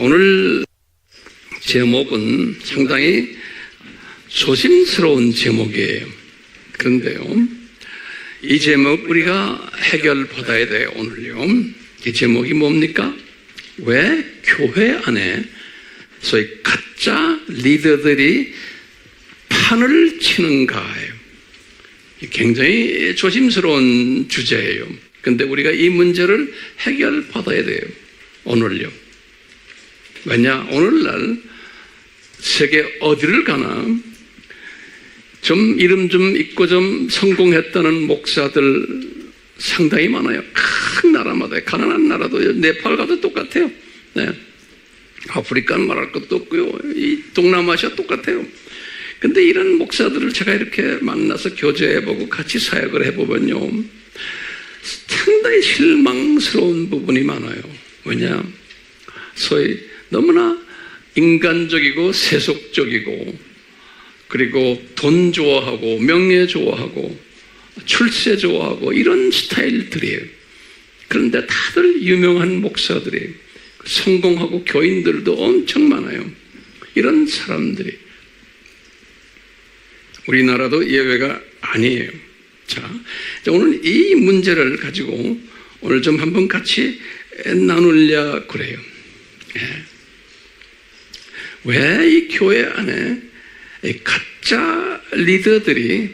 오늘 제목은 상당히 조심스러운 제목이에요. 그런데요, 이 제목 우리가 해결받아야 돼요. 오늘요. 이 제목이 뭡니까? 왜 교회 안에 소위 가짜 리더들이 판을 치는가예요. 굉장히 조심스러운 주제예요. 그런데 우리가 이 문제를 해결받아야 돼요. 오늘요. 왜냐? 오늘날 세계 어디를 가나 좀 이름 좀 있고 좀 성공했다는 목사들 상당히 많아요. 큰 나라마다, 가난한 나라도 네팔 가도 똑같아요. 네. 아프리카는 말할 것도 없고요. 이 동남아시아 똑같아요. 근데 이런 목사들을 제가 이렇게 만나서 교제해보고 같이 사역을 해보면요, 상당히 실망스러운 부분이 많아요. 왜냐? 소위 너무나 인간적이고 세속적이고, 그리고 돈 좋아하고 명예 좋아하고 출세 좋아하고 이런 스타일들이에요. 그런데 다들 유명한 목사들이에요. 성공하고 교인들도 엄청 많아요. 이런 사람들이 우리나라도 예외가 아니에요. 자, 오늘 이 문제를 가지고 오늘 좀 한번 같이 나누려 그래요. 왜 이 교회 안에 가짜 리더들이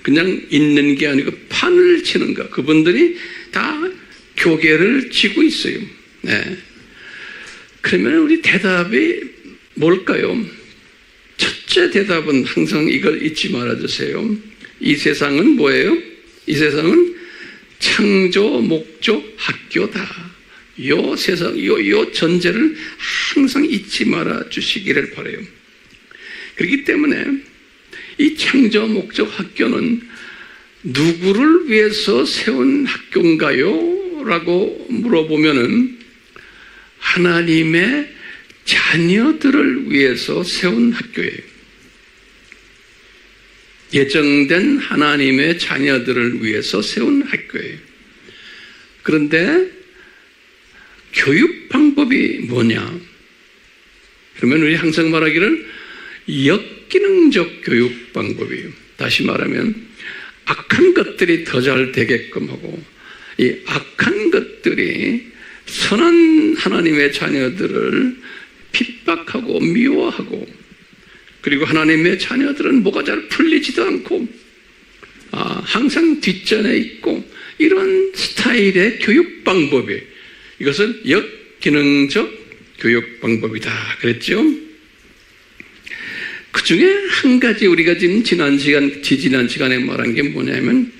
그냥 있는 게 아니고 판을 치는가? 그분들이 다 교계를 쥐고 있어요. 네. 그러면 우리 대답이 뭘까요? 첫째 대답은 항상 이걸 잊지 말아주세요. 이 세상은 뭐예요? 이 세상은 창조 목적 학교다. 요 세상, 요 전제를 항상 잊지 말아 주시기를 바라요. 그렇기 때문에 이 창조 목적 학교는 누구를 위해서 세운 학교인가요? 라고 물어보면은 하나님의 자녀들을 위해서 세운 학교예요. 예정된 하나님의 자녀들을 위해서 세운 학교예요. 그런데 교육 방법이 뭐냐? 그러면 우리 항상 말하기를 역기능적 교육 방법이에요. 다시 말하면 악한 것들이 더 잘 되게끔 하고, 이 악한 것들이 선한 하나님의 자녀들을 핍박하고 미워하고, 그리고 하나님의 자녀들은 뭐가 잘 풀리지도 않고 항상 뒷전에 있고, 이런 스타일의 교육 방법이에요. 이것은 역기능적 교육 방법이다 그랬죠? 그 중에 한 가지 우리가 지금 지난 시간에 말한 게 뭐냐면,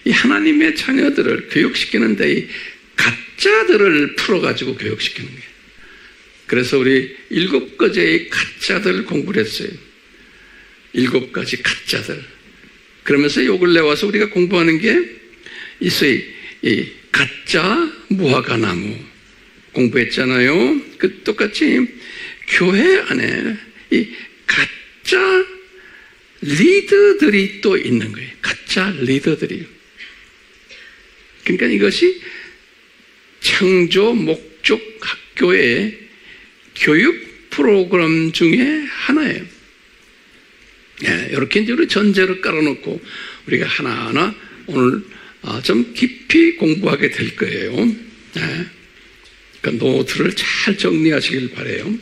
이 하나님의 자녀들을 교육시키는데 이 가짜들을 풀어가지고 교육시키는 거예요. 그래서 우리 7가지의 가짜들 공부를 했어요. 7가지 가짜들. 그러면서 요 근래 와서 우리가 공부하는 게 있어요. 이 가짜 무화과나무 공부했잖아요. 그 똑같이 교회 안에 이 가짜 리더들이 또 있는 거예요. 가짜 리더들이요. 그러니까 이것이 창조 목적 학교의 교육 프로그램 중에 하나예요. 이렇게 이제 우리 전제를 깔아놓고 우리가 하나하나 오늘 좀 깊이 공부하게 될 거예요. 그러니까 노트를 잘 정리하시길 바라요.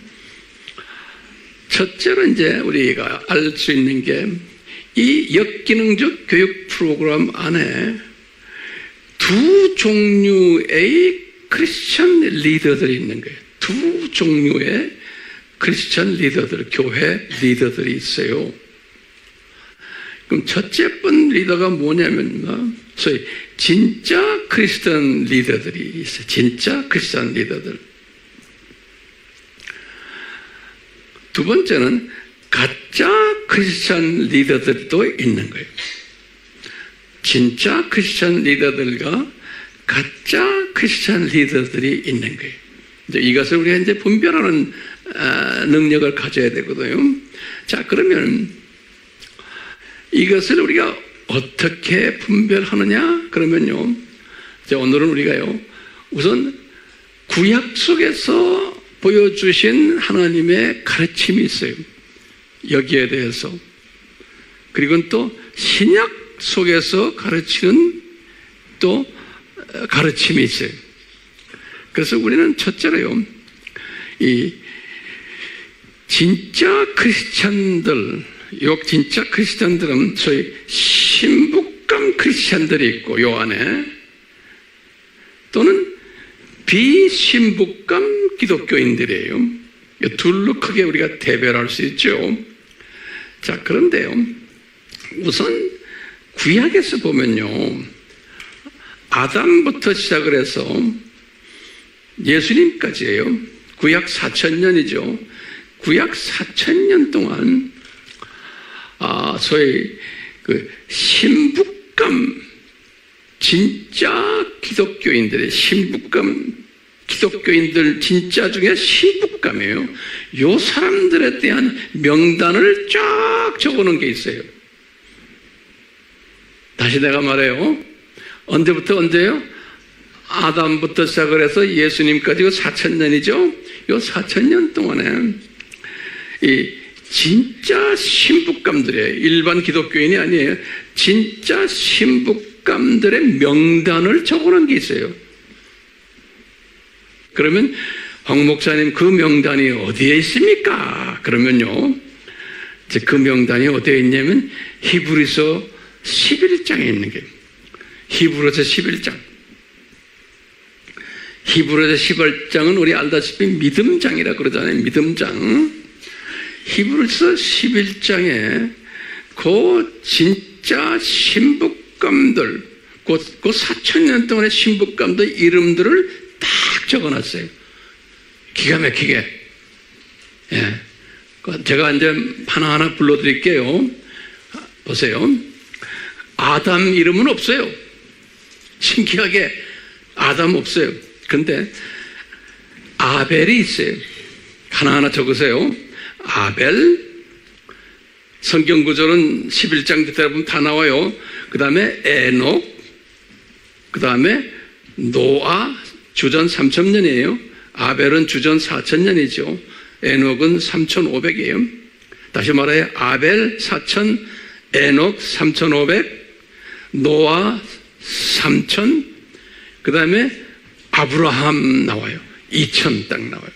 첫째로 이제 우리가 알 수 있는 게, 이 역기능적 교육 프로그램 안에 두 종류의 크리스천 리더들이 있는 거예요. 두 종류의 크리스천 리더들, 교회 리더들이 있어요. 그럼 첫째 번 리더가 뭐냐면, 소위 진짜 크리스천 리더들이 있어요. 진짜 크리스천 리더들. 두 번째는 가짜 크리스천 리더들도 있는 거예요. 진짜 크리스천 리더들과 가짜 크리스천 리더들이 있는 거예요. 이제 이것을 우리가 이제 분별하는 능력을 가져야 되거든요. 자, 그러면 이것을 우리가 어떻게 분별하느냐? 그러면요, 이제 오늘은 우리가요, 우선 구약 속에서 보여주신 하나님의 가르침이 있어요. 여기에 대해서. 그리고 또 신약 속에서 가르치는 또 가르침이 있어요. 그래서 우리는 첫째로요, 이 진짜 크리스찬들, 진짜 크리스찬들은 소위 신부감 크리스찬들이 있고, 요 안에 또는 비신부감 기독교인들이에요. 둘로 크게 우리가 대별할 수 있죠. 자, 그런데요, 우선 구약에서 보면요, 아담부터 시작을 해서 예수님까지예요. 구약 4,000년이죠. 구약 4,000년 동안 소위 그 신부감, 진짜 기독교인들의 신부감, 기독교인들 진짜 중에 신부감이에요. 요 사람들에 대한 명단을 쫙 적어놓은 게 있어요. 다시 내가 말해요. 언제부터 언제요? 아담부터 시작을 해서 예수님까지 4,000년이죠. 요 4,000년 동안에 이 진짜 신부감들의, 일반 기독교인이 아니에요, 진짜 신부감들의 명단을 적어놓은 게 있어요. 그러면 황 목사님, 그 명단이 어디에 있습니까? 그러면요, 그 명단이 어디에 있냐면 히브리서 11장에 있는 게, 히브리서 11장. 히브리서 11장은 우리 알다시피 믿음장이라 그러잖아요. 믿음장. 히브리서 11장에 그 진짜 신부감들, 그 4,000년 동안의 신부감들 이름들을 딱 적어놨어요. 기가 막히게. 예. 제가 이제 하나하나 불러드릴게요. 보세요. 아담 이름은 없어요. 신기하게 아담 없어요. 근데 아벨이 있어요. 하나하나 적으세요. 아벨. 성경 구절은 11장 뒤에 보면 다 나와요. 그 다음에 에녹, 그 다음에 노아, 주전 3,000년이에요. 아벨은 주전 4,000년이죠. 에녹은 3,500이에요. 다시 말해, 아벨 4,000, 에녹 3,500, 노아 3,000, 그 다음에 아브라함 나와요. 2,000 딱 나와요.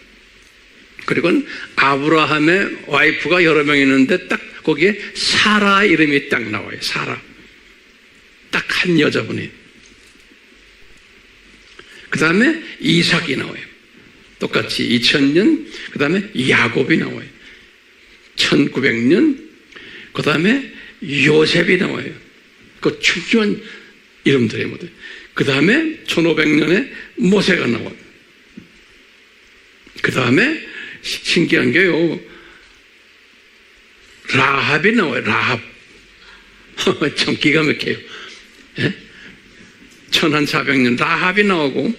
그리고 아브라함의 와이프가 여러 명 있는데 딱 거기에 사라 이름이 딱 나와요. 사라. 딱 한 여자분이. 그 다음에 이삭이 나와요. 똑같이 2000년. 그 다음에 야곱이 나와요. 1900년. 그 다음에 요셉이 나와요. 그 중요한 이름들이 모두. 그 다음에 1500년에 모세가 나와요. 그 다음에 신기한 게요, 라합이 나와요. 라합. 참 기가 막혀요. 예? 1400년 라합이 나오고,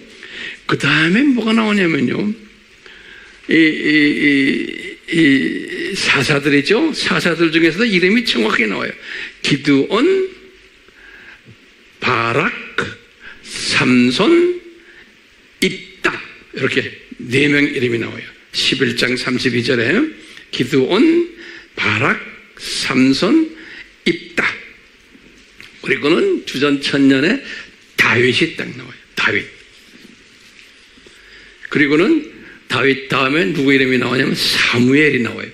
그 다음에 뭐가 나오냐면요, 이 사사들이죠. 사사들 중에서도 이름이 정확하게 나와요. 기드온, 바락, 삼손, 입다. 이렇게 4명 이름이 나와요. 11장 32절에 기드온, 바락, 삼손, 입다. 그리고는 주전 1000년에 다윗이 딱 나와요. 다윗. 그리고는 다윗 다음에 누구 이름이 나오냐면 사무엘이 나와요.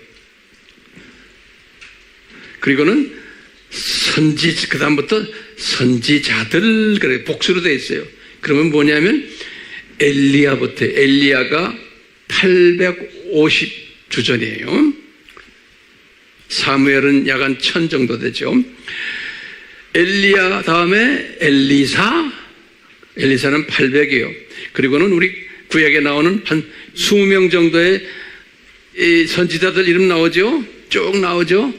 그리고는 그 다음부터 선지자들, 그래, 복수로 되어 있어요. 그러면 뭐냐면 엘리야부터, 엘리야가 850 주전이에요. 사무엘은 약 한 1000 정도 되죠. 엘리야 다음에 엘리사는 800이에요. 그리고는 우리 구약에 나오는 한 20명 정도의 이 선지자들 이름 나오죠? 쭉 나오죠?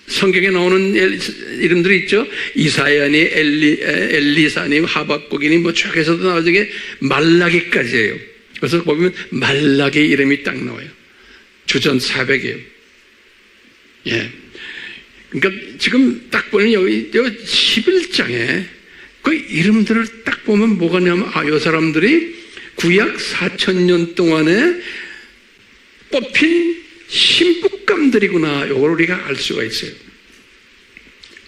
성경에 나오는 이름들이 있죠? 이사야니, 엘리사니, 하박국이니, 뭐 쭉 해서도 나오죠. 이게 말라기까지예요. 그래서 보면 말라기 이름이 딱 나와요. 주전 400이에요. 예. 그러니까 지금 딱 보면 여기 11장에 그 이름들을 딱 보면 뭐가 냐면, 이 사람들이 구약 4,000년 동안에 뽑힌 신부감들이구나. 이걸 우리가 알 수가 있어요.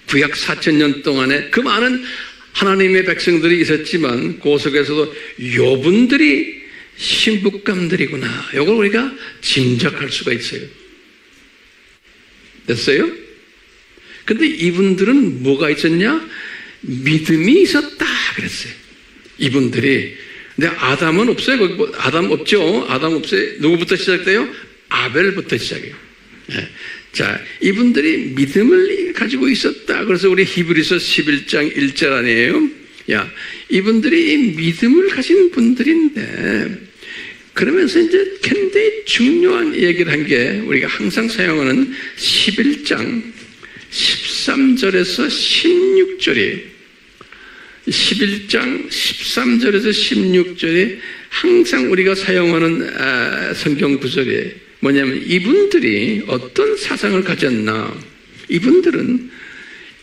구약 4000년 동안에 그 많은 하나님의 백성들이 있었지만 그 속에서도 요분들이 신부감들이구나. 이걸 우리가 짐작할 수가 있어요. 됐어요? 근데 이분들은 뭐가 있었냐? 믿음이 있었다 그랬어요. 이분들이. 근데 아담은 없어요. 거기 아담 없죠. 아담 없어요. 누구부터 시작돼요? 아벨부터 시작해요. 네. 자, 이분들이 믿음을 가지고 있었다. 그래서 우리 히브리서 11장 1절 아니에요? 야, 이분들이 믿음을 가진 분들인데, 그러면서 이제 굉장히 중요한 얘기를 한 게 우리가 항상 사용하는 11장 13절에서 16절이 11장 13절에서 16절이 항상 우리가 사용하는 성경 구절이에요. 뭐냐면 이분들이 어떤 사상을 가졌나. 이분들은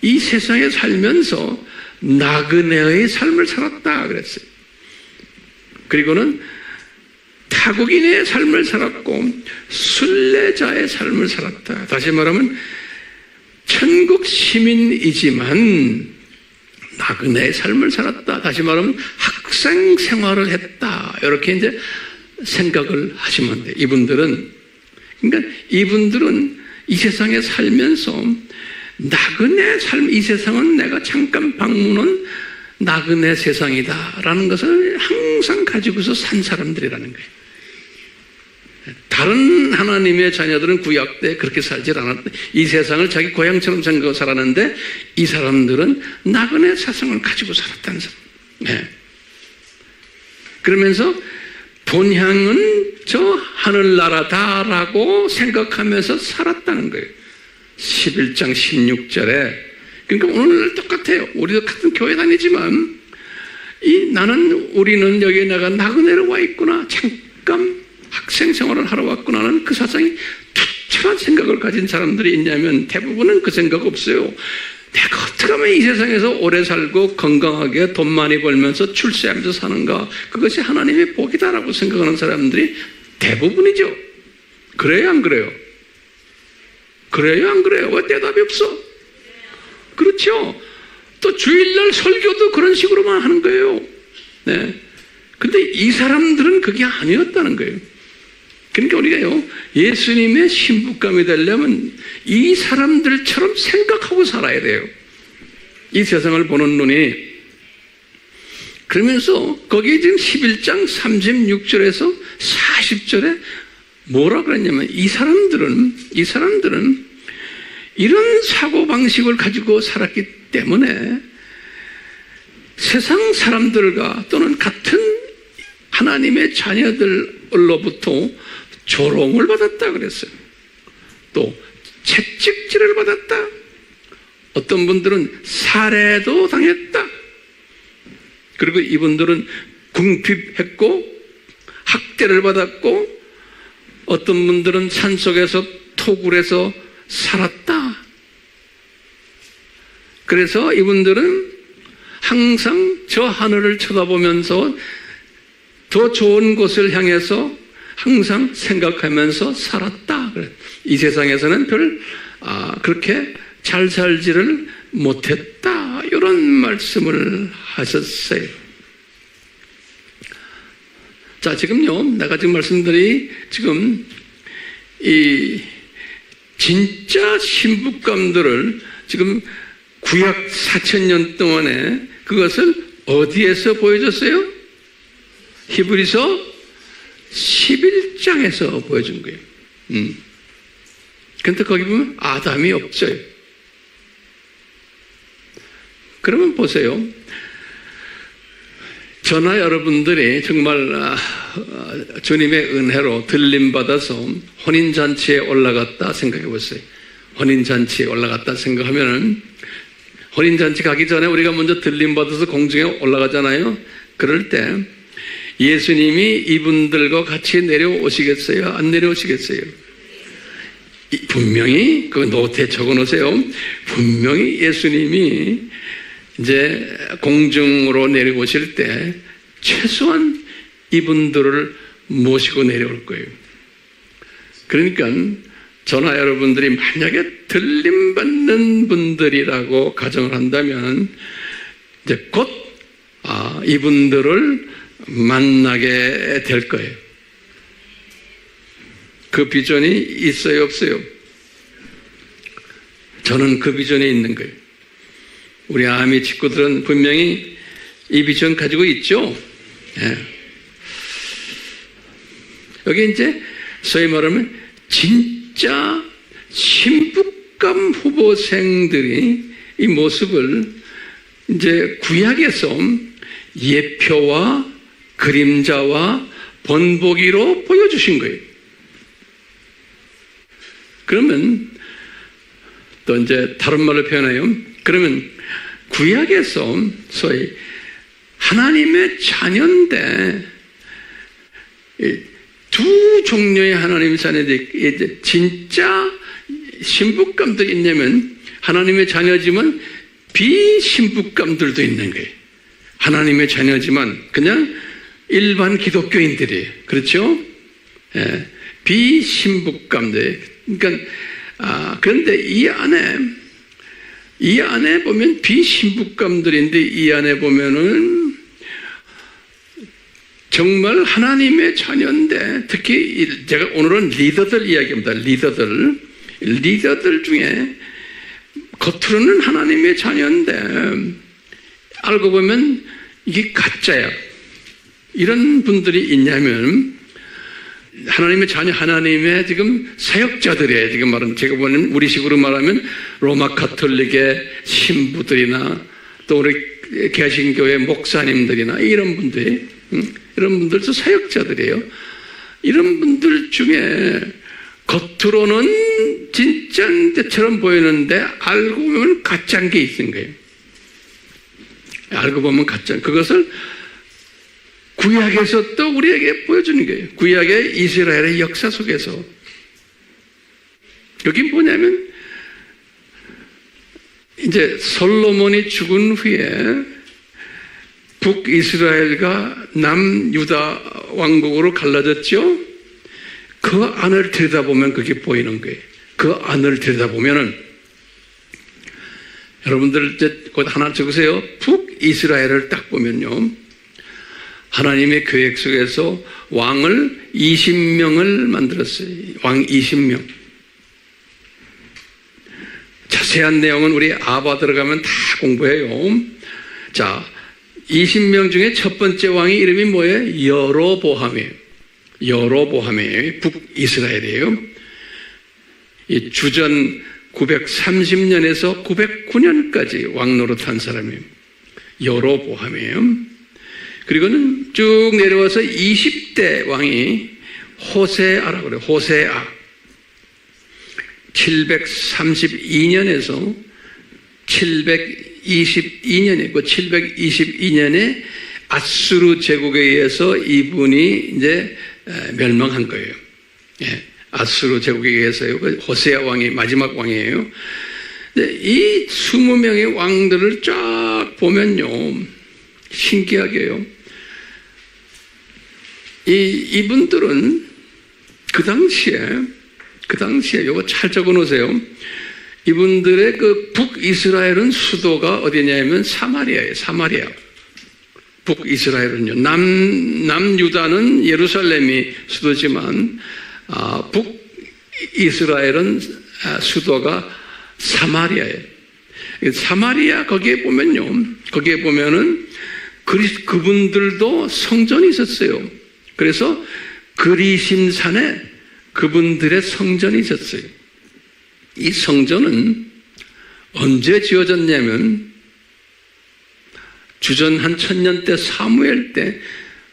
이 세상에 살면서 나그네의 삶을 살았다 그랬어요. 그리고는 타국인의 삶을 살았고 순례자의 삶을 살았다. 다시 말하면 천국 시민이지만 나그네의 삶을 살았다. 다시 말하면 학생 생활을 했다. 이렇게 이제 생각을 하시면 돼요. 그러니까 이분들은 이 세상에 살면서 나그네 삶, 이 세상은 내가 잠깐 방문한 나그네 세상이다라는 것을 항상 가지고서 산 사람들이라는 거예요. 다른 하나님의 자녀들은 구약 때 그렇게 살지 않았다. 이 세상을 자기 고향처럼 생각하고 살았는데 이 사람들은 나그네 세상을 가지고 살았다는 사람. 네. 그러면서 본향은 저 하늘나라다라고 생각하면서 살았다는 거예요. 11장 16절에. 그러니까 오늘 똑같아요. 우리도 같은 교회 다니지만 우리는 여기 내가 나그네로 와 있구나. 잠깐 학생 생활을 하러 왔구나는 그 사상이 투철한 생각을 가진 사람들이 있냐면 대부분은 그 생각 없어요. 내가 어떻게 하면 이 세상에서 오래 살고 건강하게 돈 많이 벌면서 출세하면서 사는가. 그것이 하나님의 복이다라고 생각하는 사람들이 대부분이죠. 그래요, 안 그래요? 그래요, 안 그래요? 왜 대답이 없어? 그렇죠. 또 주일날 설교도 그런 식으로만 하는 거예요. 네. 근데 이 사람들은 그게 아니었다는 거예요. 그러니까 우리가요, 예수님의 신부감이 되려면 이 사람들처럼 생각하고 살아야 돼요. 이 세상을 보는 눈이. 그러면서 거기에 지금 11장 36절에서 40절에 뭐라 그랬냐면 이 사람들은 이런 사고방식을 가지고 살았기 때문에 세상 사람들과 또는 같은 하나님의 자녀들로부터 조롱을 받았다 그랬어요. 또 채찍질을 받았다. 어떤 분들은 살해도 당했다. 그리고 이분들은 궁핍했고 학대를 받았고 어떤 분들은 산속에서 토굴에서 살았다. 그래서 이분들은 항상 저 하늘을 쳐다보면서 더 좋은 곳을 향해서 항상 생각하면서 살았다. 이 세상에서는 그렇게 잘 살지를 못했다. 이런 말씀을 하셨어요. 자, 지금요, 내가 지금 말씀드린 지금 이 진짜 신부감들을 지금 구약 4000년 동안에 그것을 어디에서 보여줬어요? 히브리서 11장에서 보여준 거예요. 근데 거기 보면 아담이 없어요. 그러면 보세요. 저나 여러분들이 정말 주님의 은혜로 들림받아서 혼인잔치에 올라갔다 생각해 보세요. 혼인잔치에 올라갔다 생각하면은 혼인잔치 가기 전에 우리가 먼저 들림받아서 공중에 올라가잖아요. 그럴 때 예수님이 이분들과 같이 내려오시겠어요? 안 내려오시겠어요? 분명히 그 노트에 적어놓으세요. 분명히 예수님이 이제 공중으로 내려오실 때 최소한 이분들을 모시고 내려올 거예요. 그러니까 저나 여러분들이 만약에 들림받는 분들이라고 가정을 한다면 이제 곧 이분들을 만나게 될 거예요. 그 비전이 있어요, 없어요? 저는 그 비전이 있는 거예요. 우리 아미 친구들은 분명히 이 비전 가지고 있죠? 예. 여기 이제 소위 말하면 진짜 신부감 후보생들이 이 모습을 이제 구약에서 예표와 그림자와 본보기로 보여주신 거예요. 그러면 또 이제 다른 말로 표현해요. 그러면 구약에서 소위 하나님의 자녀인데 두 종류의 하나님의 자녀들이 진짜 신부감들이 있냐면 하나님의 자녀지만 비신부감들도 있는 거예요. 하나님의 자녀지만 그냥 일반 기독교인들이에요. 그렇죠? 예, 비신부감들. 그러니까 그런데 이 안에 보면 비신부감들인데 이 안에 보면은 정말 하나님의 자녀인데 특히 제가 오늘은 리더들 이야기합니다. 리더들 중에 겉으로는 하나님의 자녀인데 알고 보면 이게 가짜야. 이런 분들이 있냐면 하나님의 자녀, 하나님의 지금 사역자들이에요. 지금 말은 제가 보는 우리식으로 말하면 로마 가톨릭의 신부들이나 또 우리 개신교의 목사님들이나 이런 분들이 이런 분들도 사역자들이에요. 이런 분들 중에 겉으로는 진짜처럼 보이는데 알고 보면 가짜인 게 있는 거예요. 알고 보면 가짜. 그것을 구약에서 또 우리에게 보여주는 거예요. 구약의 이스라엘의 역사 속에서. 여기 뭐냐면 이제 솔로몬이 죽은 후에 북이스라엘과 남유다 왕국으로 갈라졌죠. 그 안을 들여다보면 그게 보이는 거예요. 그 안을 들여다보면은 여러분들 이제 곧 하나 적으세요. 북이스라엘을 딱 보면요. 하나님의 계획 속에서 왕을 20명을 만들었어요. 왕 20명. 자세한 내용은 우리 아바 들어가면 다 공부해요. 자, 20명 중에 첫 번째 왕의 이름이 뭐예요? 여로보암이에요. 여로보암이에요. 북이스라엘이에요. 이 주전 930년에서 909년까지 왕 노릇한 사람이에요. 여로보암이에요. 그리고는 쭉 내려와서 20대 왕이 호세아라고 그래요. 호세아. 732년에서 722년에, 그 722년에 아수르 제국에 의해서 이분이 이제 멸망한 거예요. 예, 아수르 제국에 의해서요. 호세아 왕이 마지막 왕이에요. 근데 이 20명의 왕들을 쫙 보면요. 신기하게요. 이분들은 그 당시에 이거 잘 적어 놓으세요. 이분들의 그 북이스라엘은 수도가 어디냐면 사마리아예요. 사마리아. 북이스라엘은요. 남유다는 예루살렘이 수도지만 북이스라엘은 수도가 사마리아예요. 사마리아 거기에 보면은 그분들도 성전이 있었어요. 그래서 그리심산에 그분들의 성전이 있었어요. 이 성전은 언제 지어졌냐면 주전 한 1000년 때 사무엘 때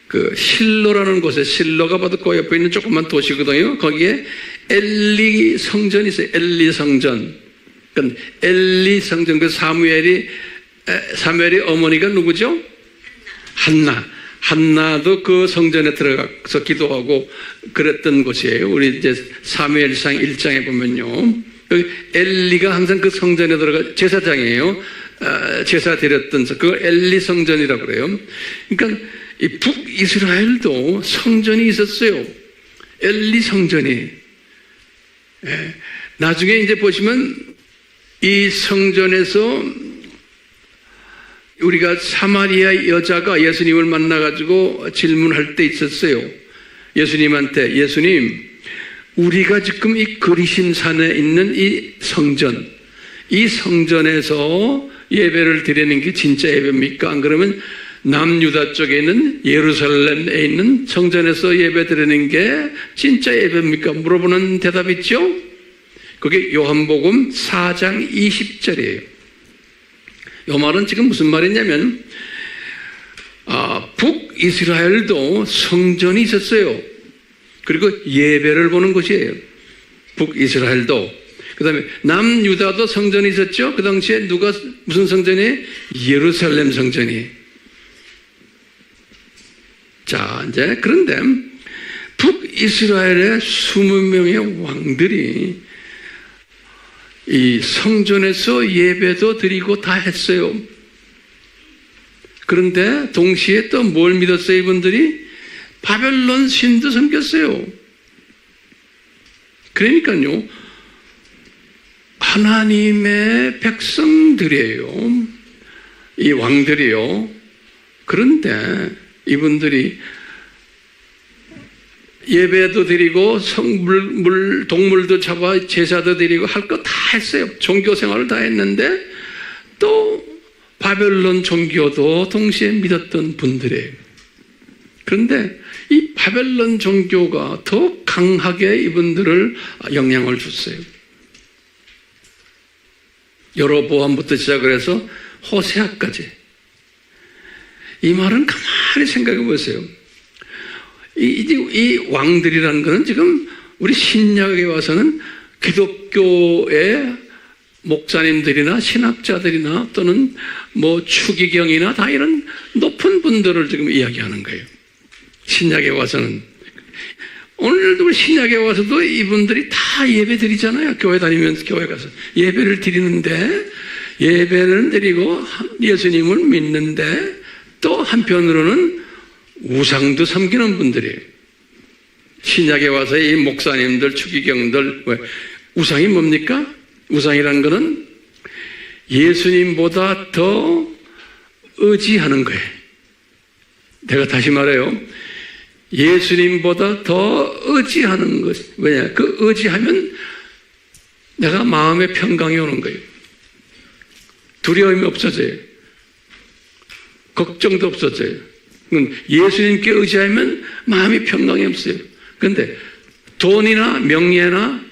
그 실로라는 곳에, 실로가 바로 그 옆에 있는 조그만 도시거든요. 거기에 엘리 성전이 있어요. 엘리 성전. 그러니까 엘리 성전, 그 사무엘이 어머니가 누구죠? 한나도 그 성전에 들어가서 기도하고 그랬던 곳이에요. 우리 이제 사무엘상 1장에 보면요. 엘리가 항상 그 성전에 들어가 제사장이에요. 제사 드렸던 그 엘리 성전이라고 그래요. 그러니까 이 북이스라엘도 성전이 있었어요. 엘리 성전이. 나중에 이제 보시면 이 성전에서 우리가 사마리아 여자가 예수님을 만나가지고 질문할 때 있었어요. 예수님한테, 예수님, 우리가 지금 이 그리심산에 있는 이 성전에서 예배를 드리는 게 진짜 예배입니까? 안 그러면 남유다 쪽에 있는 예루살렘에 있는 성전에서 예배 드리는 게 진짜 예배입니까? 물어보는 대답이 있죠? 그게 요한복음 4장 20절이에요. 이 말은 지금 무슨 말이냐면, 북이스라엘도 성전이 있었어요. 그리고 예배를 보는 곳이에요. 북이스라엘도. 그 다음에 남유다도 성전이 있었죠. 그 당시에 무슨 성전이? 예루살렘 성전이. 자, 이제 그런데 북이스라엘의 20명의 왕들이 이 성전에서 예배도 드리고 다 했어요. 그런데 동시에 또 뭘 믿었어요, 이분들이? 바벨론 신도 섬겼어요. 그러니까요, 하나님의 백성들이에요. 이 왕들이요. 그런데 이분들이 예배도 드리고 동물도 잡아 제사도 드리고 할 거 다 했어요. 종교 생활을 다 했는데 또 바벨론 종교도 동시에 믿었던 분들이에요. 그런데 이 바벨론 종교가 더 강하게 이분들을 영향을 줬어요. 여로보암부터 시작을 해서 호세아까지. 이 말은 가만히 생각해 보세요. 이 왕들이라는 것은 지금 우리 신약에 와서는 기독교의 목사님들이나 신학자들이나 또는 뭐 추기경이나 다 이런 높은 분들을 지금 이야기하는 거예요. 신약에 와서는. 오늘도 우리 신약에 와서도 이분들이 다 예배 드리잖아요. 교회 다니면서 교회 가서 예배를 드리는데, 예배를 드리고 예수님을 믿는데 또 한편으로는 우상도 섬기는 분들이에요. 신약에 와서 이 목사님들, 추기경들, 왜? 우상이 뭡니까? 우상이라는 것은 예수님보다 더 의지하는 거예요. 내가 다시 말해요. 예수님보다 더 의지하는 것. 왜냐? 그 의지하면 내가 마음의 평강이 오는 거예요. 두려움이 없어져요. 걱정도 없어져요. 예수님께 의지하면 마음이 평강이 없어요. 그런데 돈이나 명예나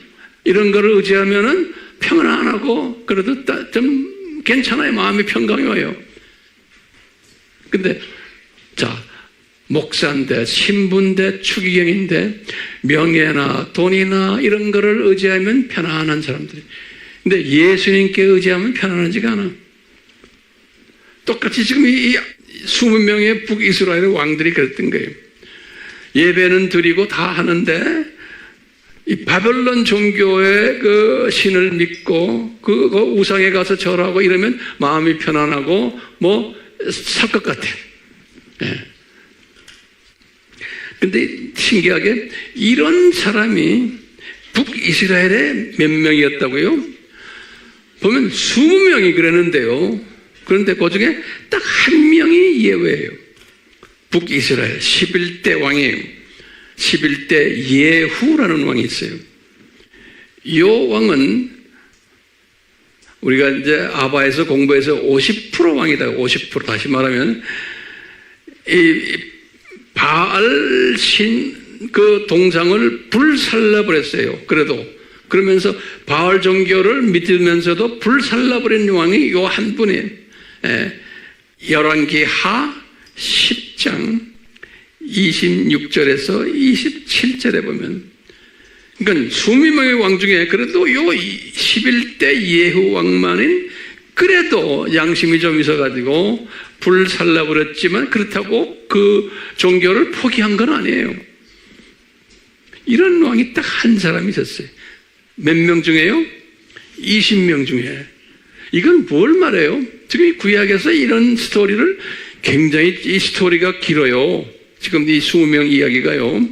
이런 거를 의지하면은 평안 안 하고 그래도 좀 괜찮아요. 마음이 평강이 와요. 근데 자, 목사인데 신부인데 추기경인데 명예나 돈이나 이런 거를 의지하면 편안한 사람들이. 근데 예수님께 의지하면 편안하지가 않아. 똑같이 지금 이 20명의 북이스라엘 왕들이 그랬던 거예요. 예배는 드리고 다 하는데 이 바벨론 종교의 그 신을 믿고 그 우상에 가서 절하고 이러면 마음이 편안하고 뭐 살 것 같아. 근데 신기하게 이런 사람이 북이스라엘에 몇 명이었다고요? 보면 20명이 그랬는데요. 그런데 그 중에 딱 한 명이 예외예요. 북이스라엘 11대 왕이에요. 11대 예후라는 왕이 있어요. 이 왕은 우리가 이제 아바에서 공부해서 50% 왕이다. 50% 다시 말하면 이 바알 신 그 동상을 불살라버렸어요. 그러면서 바알 종교를 믿으면서도 불살라버린 왕이 요 한 분이에요. 열왕기 하 10장 26절에서 27절에 보면, 그러니까 20명의 왕 중에 그래도 요 11대 예후 왕만인 그래도 양심이 좀 있어가지고 불살라버렸지만 그렇다고 그 종교를 포기한 건 아니에요. 이런 왕이 딱 한 사람이 있었어요. 몇 명 중에요? 20명 중에. 이건 뭘 말해요? 지금 이 구약에서 이런 스토리를 굉장히, 이 스토리가 길어요. 지금 이 20명 이야기가요.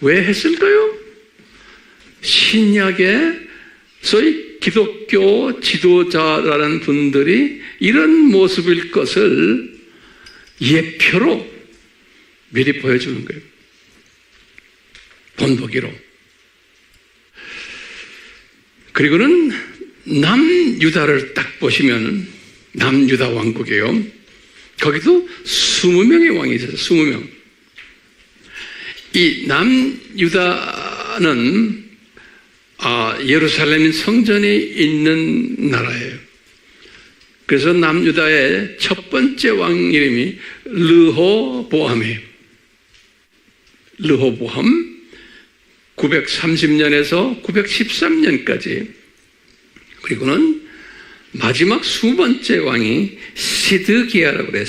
왜 했을까요? 신약의 소위 기독교 지도자라는 분들이 이런 모습일 것을 예표로 미리 보여주는 거예요. 본보기로. 그리고는 남유다를 딱 보시면 남유다 왕국이에요. 거기도 20명의 왕이 있어요. 20명. 이 남유다는 예루살렘 성전이 있는 나라예요. 그래서 남유다의 첫 번째 왕 이름이 르호보암이에요. 르호보암 930년에서 913년까지. 그리고는 마지막 20번째 왕이 시드기야라고 그래요.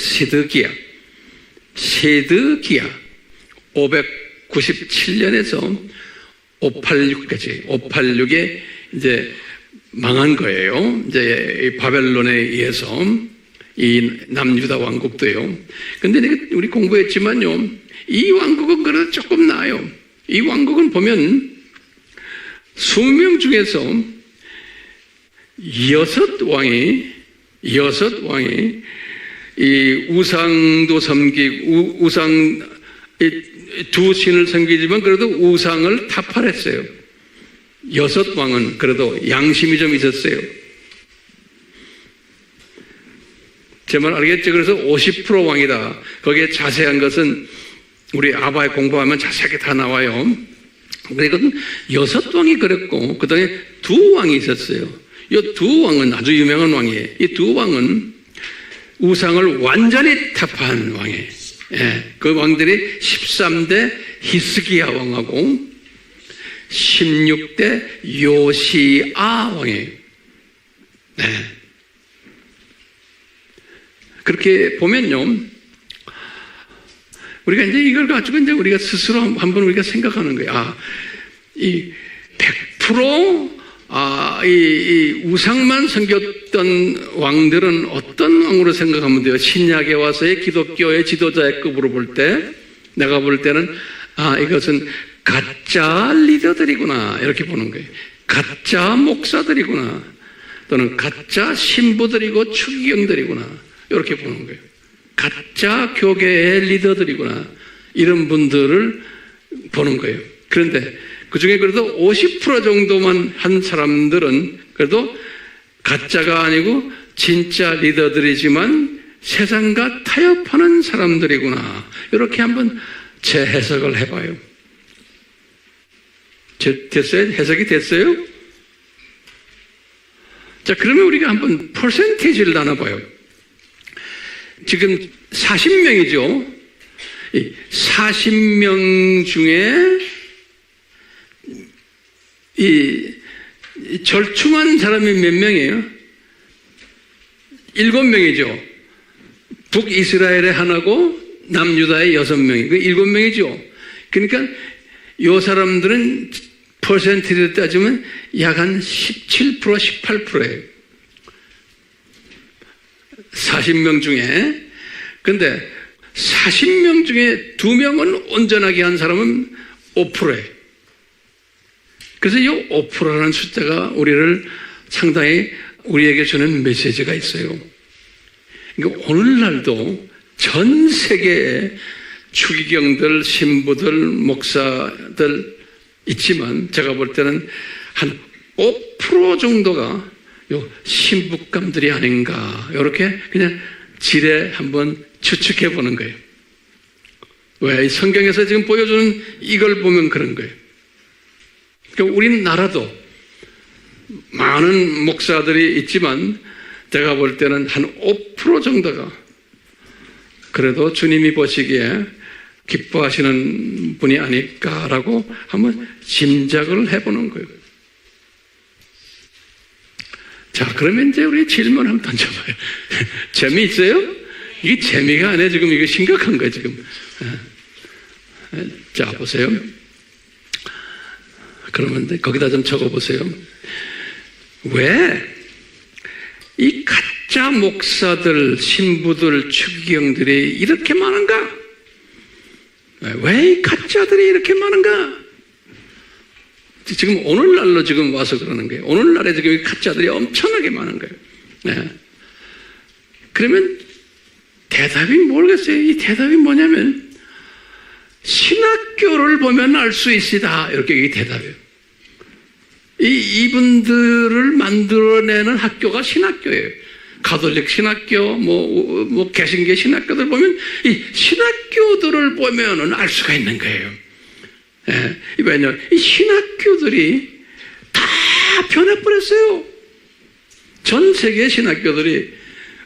시드기야 597년에서 586까지. 586에 이제 망한 거예요. 이제 바벨론에 의해서 이 남유다 왕국도요. 근데 우리 공부했지만요, 이 왕국은 그래도 조금 나아요. 이 왕국은 보면 20명 중에서 6왕이 이 우상도 섬기고 우상 두 신을 섬기지만 그래도 우상을 타파했어요. 6왕은 그래도 양심이 좀 있었어요. 제 말 알겠죠? 그래서 50% 왕이다. 거기에 자세한 것은 우리 아바에 공부하면 자세하게 다 나와요. 그리고 6왕이 그랬고 그 다음에 2왕이 있었어요. 이 2왕은 아주 유명한 왕이에요. 이 2왕은 우상을 완전히 타파한 왕이에요. 예, 그 왕들이 13대 히스기야 왕하고 16대 요시아 왕이에요. 네. 그렇게 보면요, 우리가 이제 이걸 가지고 이제 우리가 스스로 한번 우리가 생각하는 거예요. 이 100% 이 우상만 섬겼던 왕들은 어떤 왕으로 생각하면 돼요? 신약에 와서의 기독교의 지도자의 급으로 볼 때, 내가 볼 때는 이것은 가짜 리더들이구나 이렇게 보는 거예요. 가짜 목사들이구나, 또는 가짜 신부들이고 추기경들이구나 이렇게 보는 거예요. 가짜 교계의 리더들이구나 이런 분들을 보는 거예요. 그런데 그 중에 그래도 50% 정도만 한 사람들은 그래도 가짜가 아니고 진짜 리더들이지만 세상과 타협하는 사람들이구나 이렇게 한번 재해석을 해봐요. 됐어요? 해석이 됐어요? 자, 그러면 우리가 한번 퍼센테이지를 나눠봐요. 지금 40명이죠. 40명 중에 이 절충한 사람이 몇 명이에요? 7명이죠. 북이스라엘의 하나고 남유다의 6명이. 그 7명이죠. 그러니까 이 사람들은 퍼센티를 따지면 약 한 17%, 18%예요. 40명 중에. 근데 40명 중에 2명은 온전하게 한 사람은 5%예요. 그래서 이 5%라는 숫자가 우리를 상당히 우리에게 주는 메시지가 있어요. 그러니까 오늘날도 전 세계에 추기경들, 신부들, 목사들 있지만 제가 볼 때는 한 5% 정도가 요 신부감들이 아닌가 이렇게 그냥 지레 한번 추측해 보는 거예요. 왜? 성경에서 지금 보여주는 이걸 보면 그런 거예요. 그러니까 우리나라도 많은 목사들이 있지만 제가 볼 때는 한 5% 정도가 그래도 주님이 보시기에 기뻐하시는 분이 아닐까라고 한번 짐작을 해보는 거예요. 자, 그러면 이제 우리 질문 한번 던져봐요. 재미있어요? 이게 재미가 아니라 지금 이거 심각한 거예요, 지금. 자, 보세요. 그러면 거기다 좀 적어보세요. 왜 이 가짜 목사들, 신부들, 추기경들이 이렇게 많은가? 왜 이 가짜들이 이렇게 많은가? 지금 오늘날로 지금 와서 그러는 거예요. 오늘날에 지금 가짜들이 엄청나게 많은 거예요. 네. 그러면 대답이 모르겠어요. 이 대답이 뭐냐면 신학교를 보면 알 수 있으다. 이렇게 이 대답이에요. 이분들을 만들어내는 학교가 신학교예요. 가톨릭 신학교, 뭐 개신교 신학교들 보면 이 신학교들을 보면은 알 수가 있는 거예요. 예, 왜냐면 이 신학교들이 다 변해버렸어요. 전 세계 신학교들이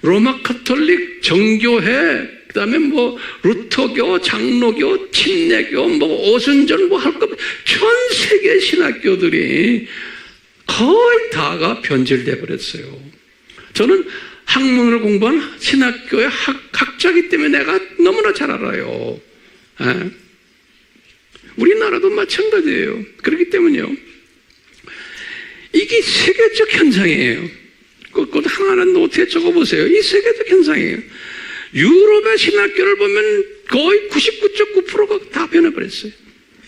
로마 가톨릭, 정교회, 그 다음에 뭐 루터교, 장로교, 침례교, 뭐 오순절 뭐 할 것, 전 세계 신학교들이 거의 다가 변질돼 버렸어요. 저는 학문을 공부한 신학교의 학자이기 때문에 내가 너무나 잘 알아요. 예. 우리나라도 마찬가지예요. 그렇기 때문에요. 이게 세계적 현상이에요. 그것 하나는 노트에 적어보세요. 이 세계적 현상이에요. 유럽의 신학교를 보면 거의 99.9%가 다 변해버렸어요.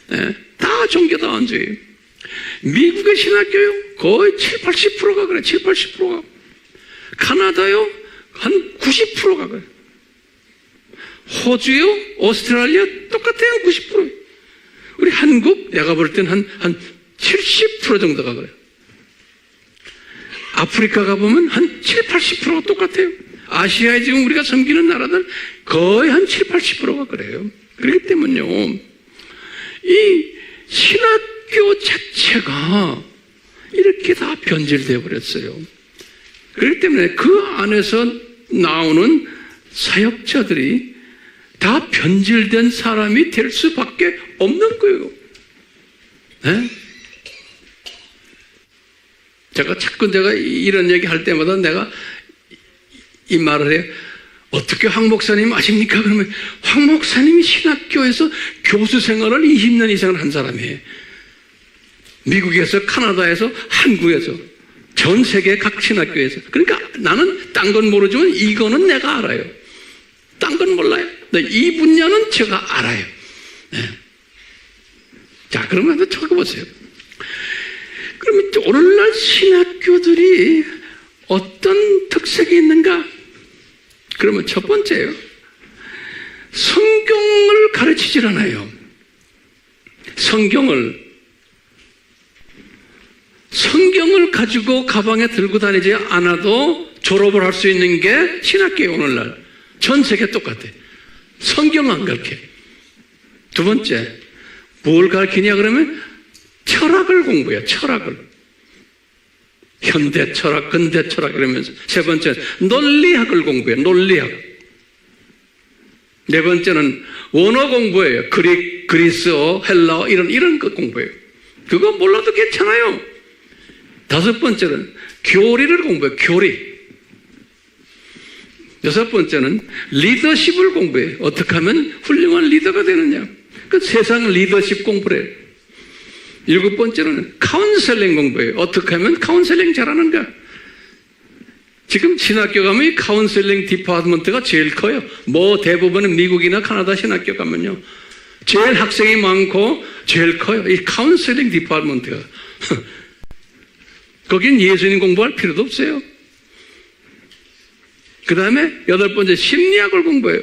네, 다 종교다원주의. 미국의 신학교요? 거의 70~80%가 그래. 70~80%가. 카나다요? 한 90%가 그래. 호주요? 오스트랄리아? 똑같아요. 90%. 우리 한국? 내가 볼 땐 한 70% 정도가 그래요. 아프리카 가보면 한 70~80%가 똑같아요. 아시아에 지금 우리가 섬기는 나라들 거의 한 70~80%가 그래요. 그렇기 때문에요. 이 신학교 자체가 이렇게 다 변질되어 버렸어요. 그렇기 때문에 그 안에서 나오는 사역자들이 다 변질된 사람이 될 수밖에 없는 거예요. 네? 자꾸 내가 이런 얘기 할 때마다 내가 이 말을 해요. 어떻게 황 목사님 아십니까? 그러면 황 목사님이 신학교에서 교수 생활을 20년 이상을 한 사람이에요. 미국에서, 카나다에서, 한국에서, 전 세계 각 신학교에서. 그러니까 나는 딴 건 모르지만 이거는 내가 알아요. 딴 건 몰라요. 이 분야는 제가 알아요. 네. 자, 그러면 한번 적어보세요. 그러면 오늘날 신학교들이 어떤 특색이 있는가? 그러면 첫 번째요. 성경을 가르치질 않아요. 성경을 가지고 가방에 들고 다니지 않아도 졸업을 할 수 있는 게 신학교예요, 오늘날. 전 세계 똑같아. 성경 안 가르쳐. 두 번째, 뭘 가르치냐 그러면 철학을 공부해요. 철학을. 현대 철학, 근대 철학 이러면서. 세 번째, 논리학을 공부해요. 논리학. 네 번째는 원어 공부해요. 그리스어, 헬라어 이런 거 공부해요. 그거 몰라도 괜찮아요. 다섯 번째는 교리를 공부해요. 교리. 여섯 번째는 리더십을 공부해요. 어떻게 하면 훌륭한 리더가 되느냐. 그 세상 리더십 공부를 해요. 일곱 번째는 카운셀링 공부해요. 어떻게 하면 카운셀링 잘하는가. 지금 신학교 가면 이 카운셀링 디파트먼트가 제일 커요. 뭐 대부분은 미국이나 카나다 신학교 가면요. 제일 학생이 많고 제일 커요. 이 카운셀링 디파트먼트가. 거긴 예수님 공부할 필요도 없어요. 그 다음에 여덟 번째 심리학을 공부해요.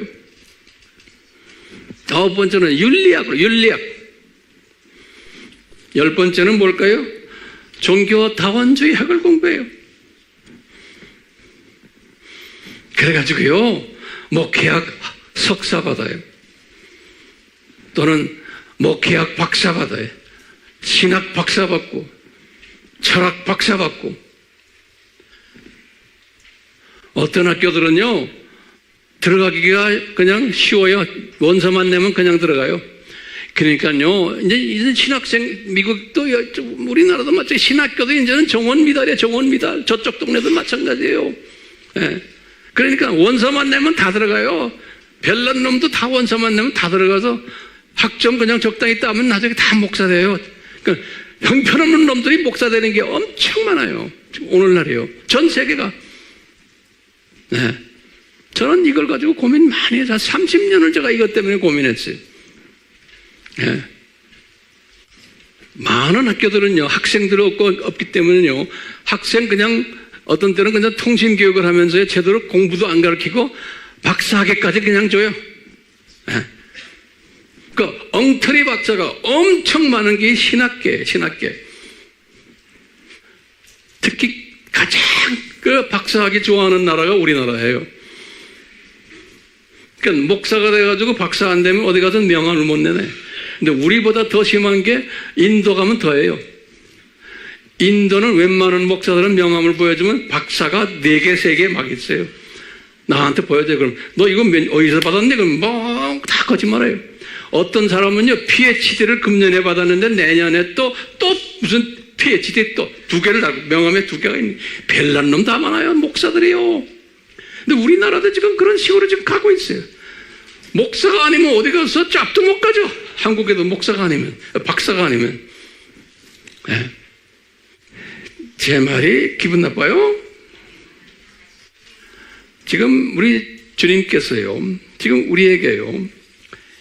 아홉 번째는 윤리학. 열 번째는 뭘까요? 종교다원주의 학을 공부해요. 그래가지고요, 목회학 석사 받아요. 또는 목회학 박사 받아요. 신학 박사 받고, 철학 박사 받고. 어떤 학교들은요, 들어가기가 그냥 쉬워요. 원서만 내면 그냥 들어가요. 그러니까요, 이제 신학생, 미국도, 우리나라도 마찬가지, 신학교도 이제는 정원 미달이에요. 정원 미달. 저쪽 동네도 마찬가지예요. 예. 그러니까 원서만 내면 다 들어가요. 별난 놈도 다 원서만 내면 다 들어가서 학점 그냥 적당히 따면 나중에 다 목사 돼요. 그러니까 형편없는 놈들이 목사 되는 게 엄청 많아요. 오늘날이요. 전 세계가. 네. 저는 이걸 가지고 고민 많이 해서 30년을 제가 이것 때문에 고민했어요. 네. 많은 학교들은요, 학생들 없기 때문에요, 학생 그냥 어떤 때는 그냥 통신교육을 하면서 제대로 공부도 안 가르치고 박사학위까지 그냥 줘요. 네. 그 엉터리 박사가 엄청 많은 게 신학계. 특히 가장 그 박사학위 좋아하는 나라가 우리나라예요. 그러니까 목사가 돼가지고 박사 안 되면 어디 가서 명함을 못 내네. 근데 우리보다 더 심한 게 인도 가면 더해요. 인도는 웬만한 목사들은 명함을 보여주면 박사가 4개, 3개 막 있어요. 나한테 보여줘요. 그럼 너 이거 어디서 받았니? 그럼 뭐 다 거짓말해요. 어떤 사람은요, PhD를 금년에 받았는데 내년에 또 무슨 PhD 또 2개를 달고 명함에 2개가 있는 별난 놈 다 많아요. 목사들이요. 근데 우리나라도 지금 그런 식으로 지금 가고 있어요. 목사가 아니면 어디 가서 짭도 못 가죠. 한국에도 목사가 아니면, 박사가 아니면. 네. 제 말이 기분 나빠요? 지금 우리 주님께서요, 지금 우리에게요,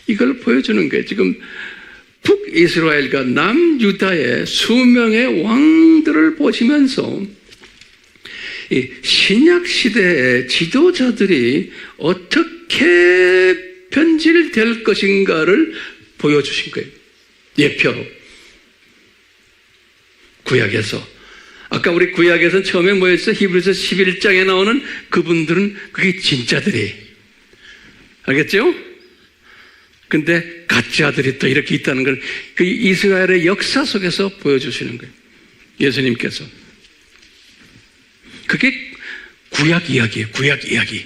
이걸 보여주는 거예요. 지금 북이스라엘과 남유다의 수명의 왕들을 보시면서 이 신약시대의 지도자들이 어떻게 변질될 것인가를 보여주신 거예요. 예표로. 구약에서. 아까 우리 구약에서 처음에 뭐였어? 히브리서 11장에 나오는 그분들은 그게 진짜들이. 알겠죠? 근데 가짜들이 또 이렇게 있다는 걸 그 이스라엘의 역사 속에서 보여주시는 거예요. 예수님께서. 그게 구약 이야기예요. 구약 이야기.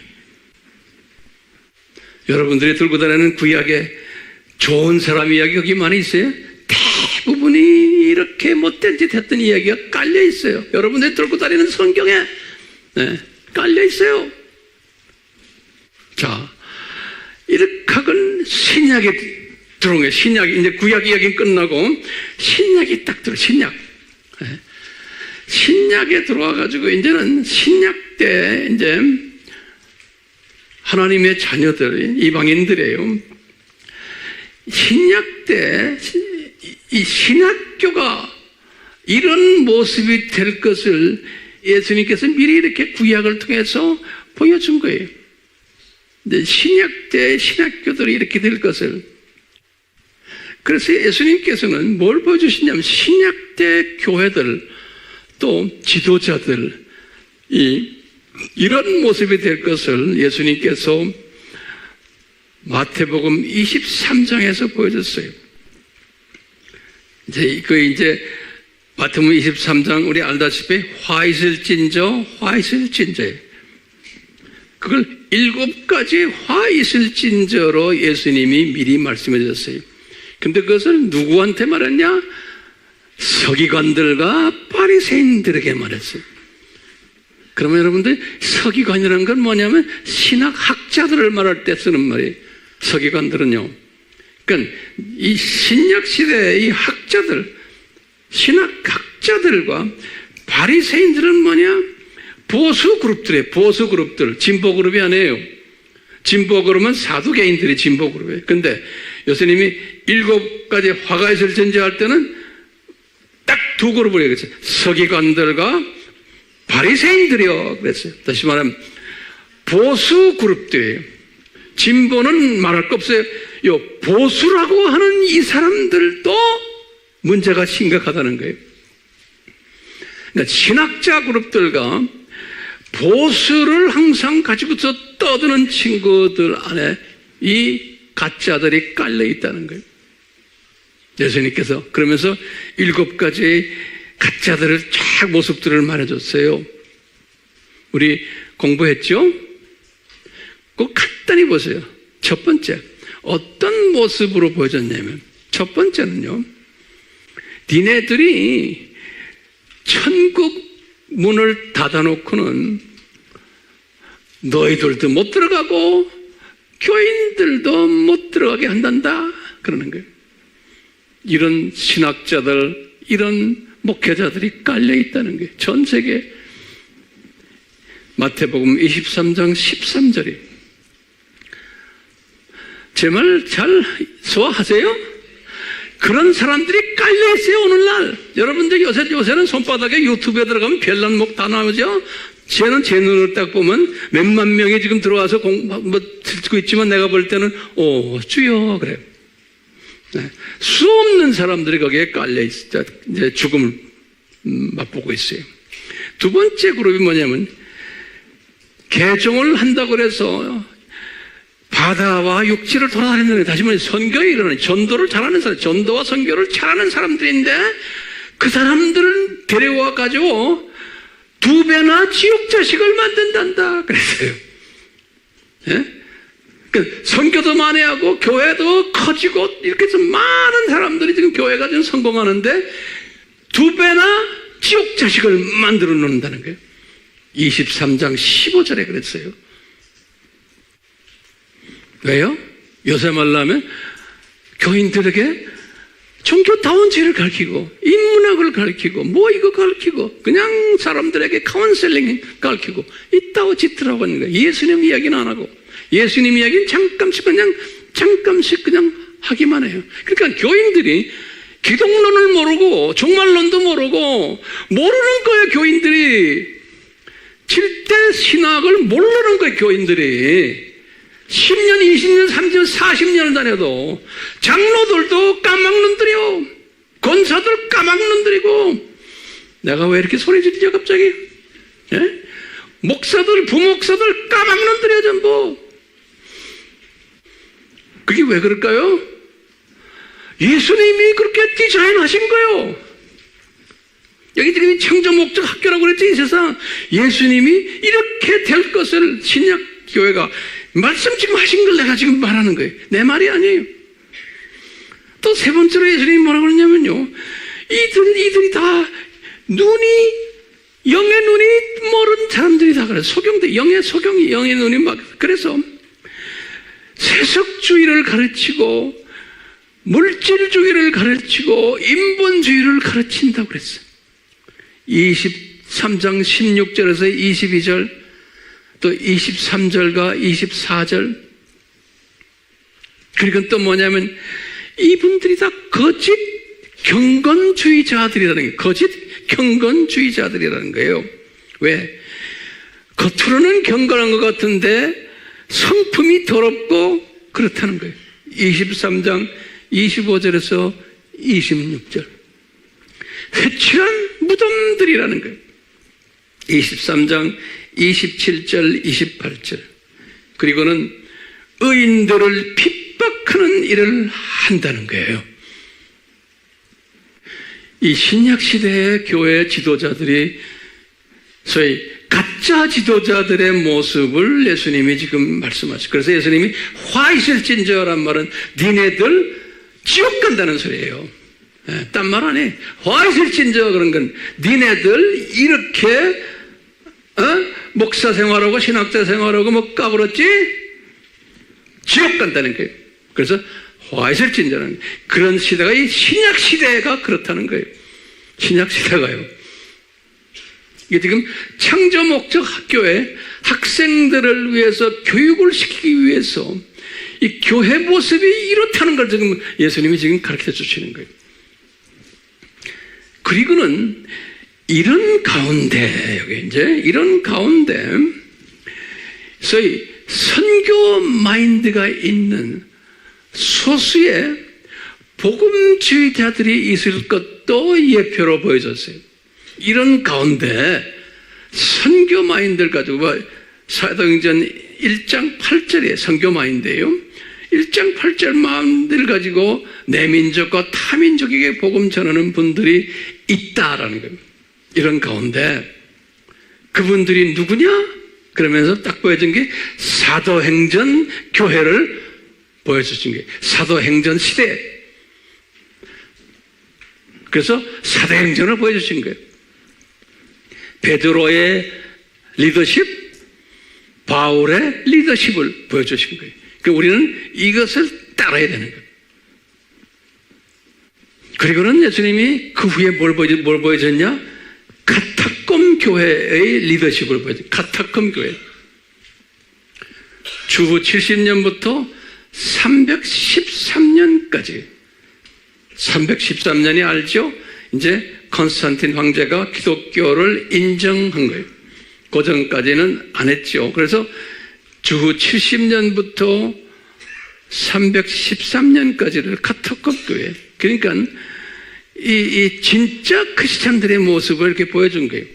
여러분들이 들고 다니는 구약에 좋은 사람 이야기 여기 많이 있어요? 대부분이 이렇게 못된 짓 했던 이야기가 깔려 있어요. 여러분들이 들고 다니는 성경에 깔려 있어요. 자, 이렇게 하건 신약에 들어온 거예요. 신약이 이제 구약 이야기 끝나고 신약이 딱 들어. 신약에 들어와 가지고 이제는 신약 때 이제 하나님의 자녀들, 이방인들이에요. 신약 때 이 신학교가 이런 모습이 될 것을 예수님께서 미리 이렇게 구약을 통해서 보여준 거예요. 근데 신약 때 신학교들이 이렇게 될 것을. 그래서 예수님께서는 뭘 보여주시냐면 신약 때 교회들 또 지도자들 이런 모습이 될 것을 예수님께서 마태복음 23장에서 보여줬어요. 이제 마태복음 23장 우리 알다시피 화 있을진저예요. 그걸 7가지 화 있을진저로 예수님이 미리 말씀해 주셨어요. 근데 그것을 누구한테 말했냐? 서기관들과 바리새인들에게 말했어요. 그러면 여러분들 서기관이라는 건 뭐냐면 신학학자들을 말할 때 쓰는 말이에요. 서기관들은요. 그러니까 이 신약 시대의 이 학자들, 신학학자들과 바리새인들은 뭐냐? 보수 그룹들, 진보 그룹이 아니에요. 진보 그룹은 사두개인들이 진보 그룹이에요. 근데 예수님이 7가지 화가 있을 전제할 때는 딱 2그룹을 얘기했어요. 서기관들과 바리새인들이요. 그랬어요. 다시 말하면 보수 그룹들이에요. 진보는 말할 거 없어요. 요 보수라고 하는 이 사람들도 문제가 심각하다는 거예요. 그러니까 신학자 그룹들과 보수를 항상 가지고서 떠드는 친구들 안에 이 가짜들이 깔려 있다는 거예요. 예수님께서 그러면서 7가지 가짜들을 쫙 모습들을 말해줬어요. 우리 공부했죠? 꼭 간단히 보세요. 첫 번째, 어떤 모습으로 보여줬냐면 첫 번째는요, 니네들이 천국 문을 닫아놓고는 너희들도 못 들어가고 교인들도 못 들어가게 한단다 그러는 거예요. 이런 신학자들, 이런 목회자들이 깔려 있다는 거예요. 전 세계. 마태복음 23장 13절이 제 말 잘 소화하세요? 그런 사람들이 깔려있어요, 오늘날. 여러분들 요새는 손바닥에 유튜브에 들어가면 별난 목 다 나오죠? 쟤는 제 눈을 딱 보면 몇만 명이 지금 들어와서 듣고 있지만 내가 볼 때는, 주여, 그래요. 네. 수 없는 사람들이 거기에 깔려있어. 이제 죽음을 맛보고 있어요. 두 번째 그룹이 뭐냐면, 개종을 한다고 해서 바다와 육지를 돌아다니는 게 다시 말해 선교에 이르는 전도를 잘하는 사람, 전도와 선교를 잘하는 사람들인데 그 사람들은 데려와 가지고 2배나 지옥 자식을 만든단다 그랬어요. 예? 그러니까 선교도 많이 하고 교회도 커지고 이렇게 해서 많은 사람들이 지금 교회가 좀 성공하는데 2배나 지옥 자식을 만들어 놓는다는 거예요. 23장 15절에 그랬어요. 왜요? 요새 말로 하면 교인들에게 종교다운죄를 가르치고 인문학을 가르치고 뭐 이거 가르치고 그냥 사람들에게 카운셀링 가르치고 있다고 짓더라고 하는 거예요. 예수님 이야기는 안 하고 예수님 이야기는 잠깐씩 그냥 하기만 해요. 그러니까 교인들이 기독론을 모르고 종말론도 모르고 모르는 거예요. 교인들이 7대 신학을 모르는 거예요. 교인들이 10년, 20년, 30년, 40년을 다녀도 장로들도 까막눈들이요. 권사들 까막눈들이고 내가 왜 이렇게 소리 지르죠 갑자기? 예? 목사들, 부목사들 까막눈들이요 전부. 그게 왜 그럴까요? 예수님이 그렇게 디자인하신 거예요. 여기 지금 청정목적 학교라고 그랬지 이 세상. 예수님이 이렇게 될 것을 신약교회가 말씀 지금 하신 걸 내가 지금 말하는 거예요. 내 말이 아니에요. 또 세 번째로 예수님이 뭐라고 그러냐면요. 이들이 다 영의 눈이 멀은 사람들이 다 그래요. 영의 눈이 막, 그래서 세속주의를 가르치고 물질주의를 가르치고 인본주의를 가르친다고 그랬어요. 23장 16절에서 22절 또 23절과 24절 그리고 또 뭐냐면 이분들이 다 거짓 경건주의자들이라는 거예요. 거짓 경건주의자들이라는 거예요. 왜? 겉으로는 경건한 것 같은데 성품이 더럽고 그렇다는 거예요. 23장 25절에서 26절 회칠한 무덤들이라는 거예요. 23장 27절 28절 그리고는 의인들을 핍박하는 일을 한다는 거예요. 이 신약시대의 교회 지도자들이 소위 가짜 지도자들의 모습을 예수님이 지금 말씀하시고 그래서 예수님이 화 있을진저란 말은 니네들 지옥 간다는 소리예요. 딴 말 안 해. 화 있을진저 그런 건 니네들 이렇게 목사 생활하고 신학자 생활하고 뭐 까불었지? 지옥 간다는 거예요. 그래서 화 있을진저라는 그런 시대가 이 신약 시대가 그렇다는 거예요. 신약 시대가요. 이게 지금 창조 목적 학교에 학생들을 위해서 교육을 시키기 위해서 이 교회 모습이 이렇다는 걸 지금 예수님이 지금 가르쳐 주시는 거예요. 그리고는 이런 가운데 여기 이제 이런 가운데 소위 선교 마인드가 있는 소수의 복음주의자들이 있을 것도 예표로 보여졌어요. 이런 가운데 선교 마인드를 가지고 사도행전 1장 8절에 선교 마인드예요. 1장 8절 마음들을 가지고 내 민족과 타민족에게 복음 전하는 분들이 있다라는 거예요. 이런 가운데 그분들이 누구냐? 그러면서 딱 보여준 게 사도행전 교회를 보여주신 게 사도행전 시대. 그래서 사도행전을 보여주신 거예요. 베드로의 리더십, 바울의 리더십을 보여주신 거예요. 그러니까 우리는 이것을 따라야 되는 거예요. 그리고는 예수님이 그 후에 뭘 보여줬냐? 카타콤 교회의 리더십을 보여줬어요. 카타콤 교회. 주후 70년부터 313년까지 313년이 알죠? 이제 콘스탄틴 황제가 기독교를 인정한 거예요. 그 전까지는 안 했죠. 그래서 주후 70년부터 313년까지를 카토급 교회. 그러니까 이 진짜 크리스찬들의 모습을 이렇게 보여준 거예요.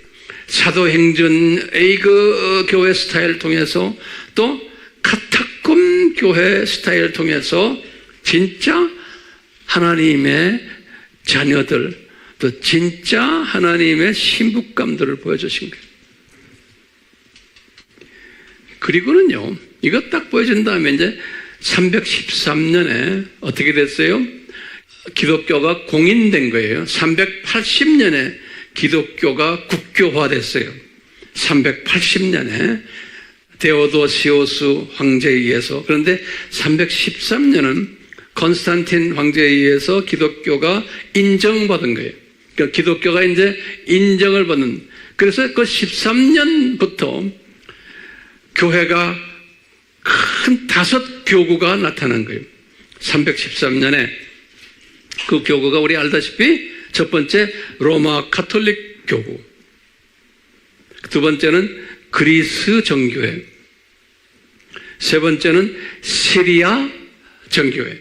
사도행전의 그 교회 스타일을 통해서 또 카타콤 교회 스타일을 통해서 진짜 하나님의 자녀들, 또 진짜 하나님의 신부감들을 보여주신 거예요. 그리고는요, 이거 딱 보여준 다음에 이제 313년에 어떻게 됐어요? 기독교가 공인된 거예요. 380년에 기독교가 국교화됐어요. 380년에 데오도시오스 황제에 의해서. 그런데 313년은 콘스탄틴 황제에 의해서 기독교가 인정받은 거예요. 그러니까 기독교가 이제 인정을 받는. 그래서 그 13년부터 교회가 큰 5교구가 나타난 거예요. 313년에 그 교구가 우리 알다시피 첫 번째 로마 가톨릭 교구, 두 번째는 그리스 정교회, 세 번째는 시리아 정교회,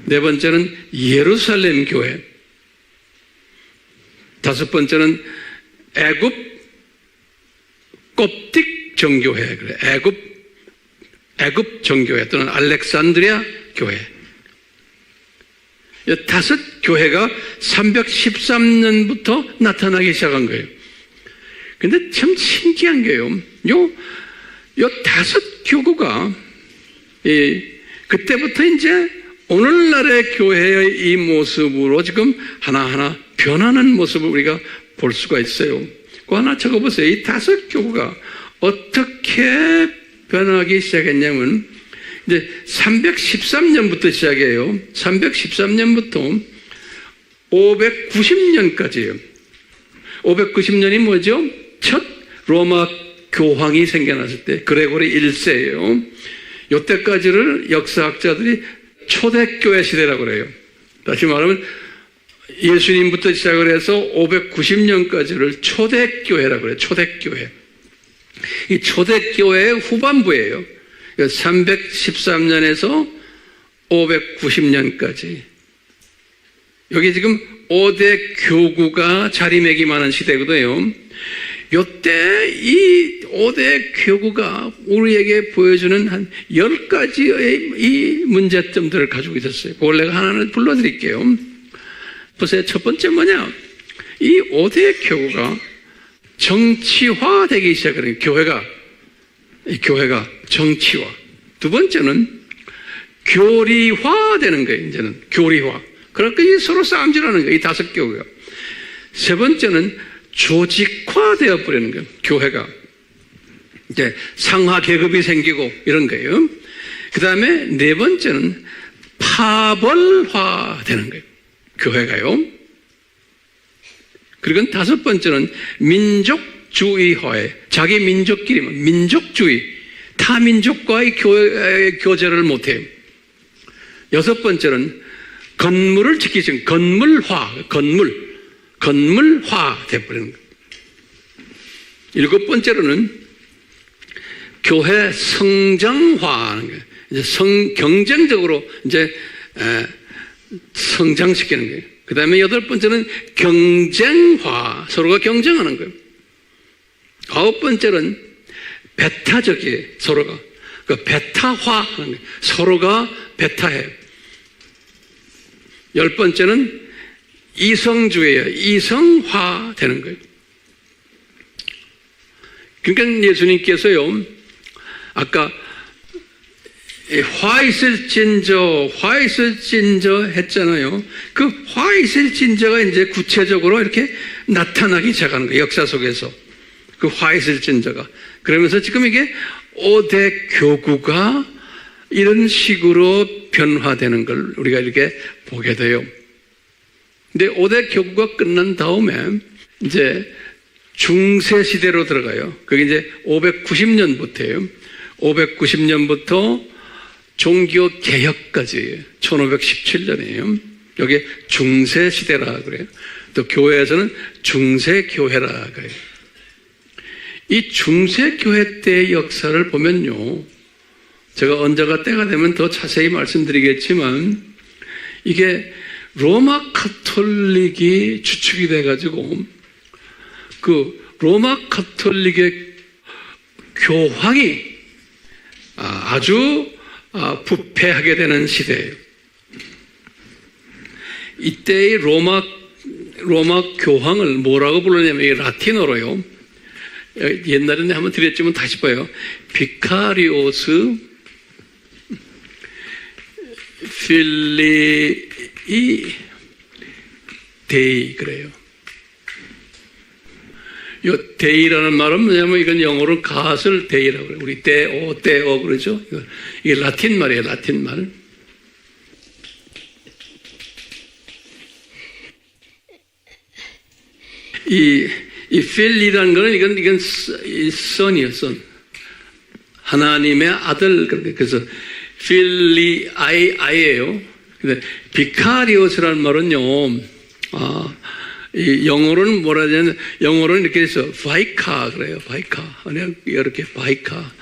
네 번째는 예루살렘 교회, 다섯 번째는 애굽 koptic 정교회, 그래. 애굽 정교회 또는 알렉산드리아 교회. 이 5교회가 313년부터 나타나기 시작한 거예요. 근데 참 신기한 게요. 요 5교구가 그때부터 이제 오늘날의 교회의 이 모습으로 지금 하나하나 변하는 모습을 우리가 볼 수가 있어요. 그 하나 적어보세요. 이 5교구가 어떻게 변하기 시작했냐면, 이제 313년부터 시작해요. 313년부터 590년까지예요. 590년이 뭐죠? 첫 로마 교황이 생겨났을 때, 그레고리 1세예요. 이때까지를 역사학자들이 초대교회 시대라고 그래요. 다시 말하면 예수님부터 시작을 해서 590년까지를 초대교회라고 그래요. 초대교회. 이 초대교회의 후반부예요. 313년에서 590년까지. 여기 지금 5대 교구가 자리매김하는 시대거든요. 이때 이 5대 교구가 우리에게 보여주는 한 10가지의 이 문제점들을 가지고 있었어요. 그걸 내가 하나는 불러드릴게요. 보세요. 첫 번째 뭐냐? 이 5대 교구가 정치화되기 시작하는 교회가 정치화. 두 번째는 교리화되는 거예요. 이제는 교리화. 그러니까 서로 싸움질하는 거예요. 이 5교회가. 세 번째는 조직화되어 버리는 거예요. 교회가. 이제 상하 계급이 생기고 이런 거예요. 그 다음에 네 번째는 파벌화되는 거예요. 교회가요. 그리고 5번째는 민족주의화에 자기 민족끼리만 민족주의 타민족과의 교제를 못해요. 6번째는 건물을 지키지 건물화 돼버리는 거예요. 7번째로는 교회 성장화하는 거예요. 이제 경쟁적으로 이제 성장시키는 거예요. 그 다음에 8번째는 경쟁화, 서로가 경쟁하는 거예요. 9번째는 배타적이에요, 서로가. 그 배타화하는 거예요. 서로가 배타해요. 10번째는 이성주의예요. 이성화 되는 거예요. 그러니까 예수님께서요, 아까 화 있을진저 했잖아요. 그 화 있을진저가 이제 구체적으로 이렇게 나타나기 시작하는 거예요. 역사 속에서. 그 화 있을진저가. 그러면서 지금 이게 5대 교구가 이런 식으로 변화되는 걸 우리가 이렇게 보게 돼요. 근데 5대 교구가 끝난 다음에 이제 중세 시대로 들어가요. 그게 이제 590년부터예요. 590년부터 종교 개혁까지 1517년이에요. 여기 중세 시대라 그래요. 또 교회에서는 중세 교회라 그래요. 이 중세 교회 때의 역사를 보면요, 제가 언제가 때가 되면 더 자세히 말씀드리겠지만, 이게 로마 카톨릭이 주축이 돼가지고 그 로마 카톨릭의 교황이 아주 부패하게 되는 시대예요. 이때의 로마 교황을 뭐라고 부르냐면 라틴어로요. 옛날에는 한번 드렸지만 다시 봐요. 비카리오스 필리이 데이 그래요. 이 데이라는 말은 뭐냐면 이건 영어로 갓을 데이라고 그래요. 우리 데오 그러죠. 이게 라틴 말이에요. 라틴 말. 이 필리라는 거는 이건 선이에요. 선. 하나님의 아들. 그래서 필리 아이예요. 근데 비카리오스라는 말은요. 이 영어로는 뭐라 하냐면 영어로는 이렇게 해서 바이카 그래요. 바이카. 이렇게 바이카.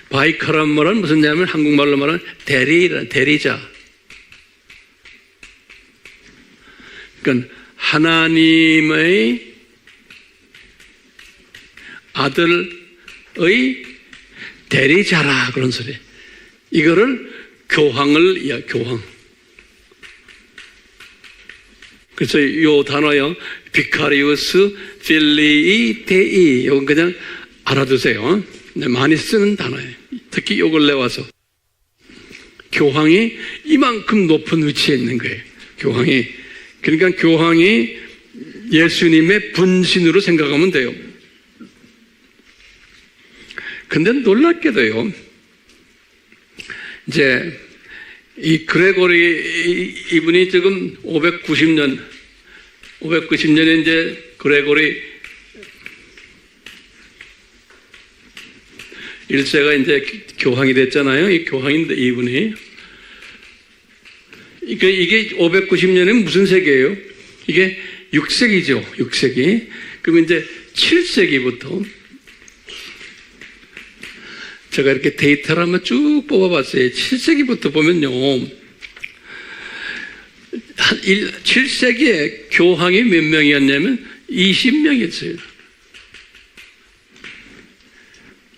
바이카란 말은 무슨 냐면 한국말로 말하면 대리자. 그러니까 하나님의 아들의 대리자라 그런 소리. 이거를 교황. 그래서 이 단어요. 비카리우스 필리이 데이. 이건 그냥 알아두세요. 많이 쓰는 단어예요. 특히 요 근래 와서. 교황이 이만큼 높은 위치에 있는 거예요. 그러니까 교황이 예수님의 분신으로 생각하면 돼요. 근데 놀랍게도요, 이제 이 그레고리 이분이 지금 590년에 이제 그레고리 1세가 이제 교황이 됐잖아요. 이 교황인데 이분이. 이게 590년은 무슨 세기예요? 이게 6세기죠. 6세기. 그러면 이제 7세기부터 제가 이렇게 데이터를 한번 쭉 뽑아봤어요. 7세기부터 보면요. 7세기에 교황이 몇 명이었냐면 20명이었어요.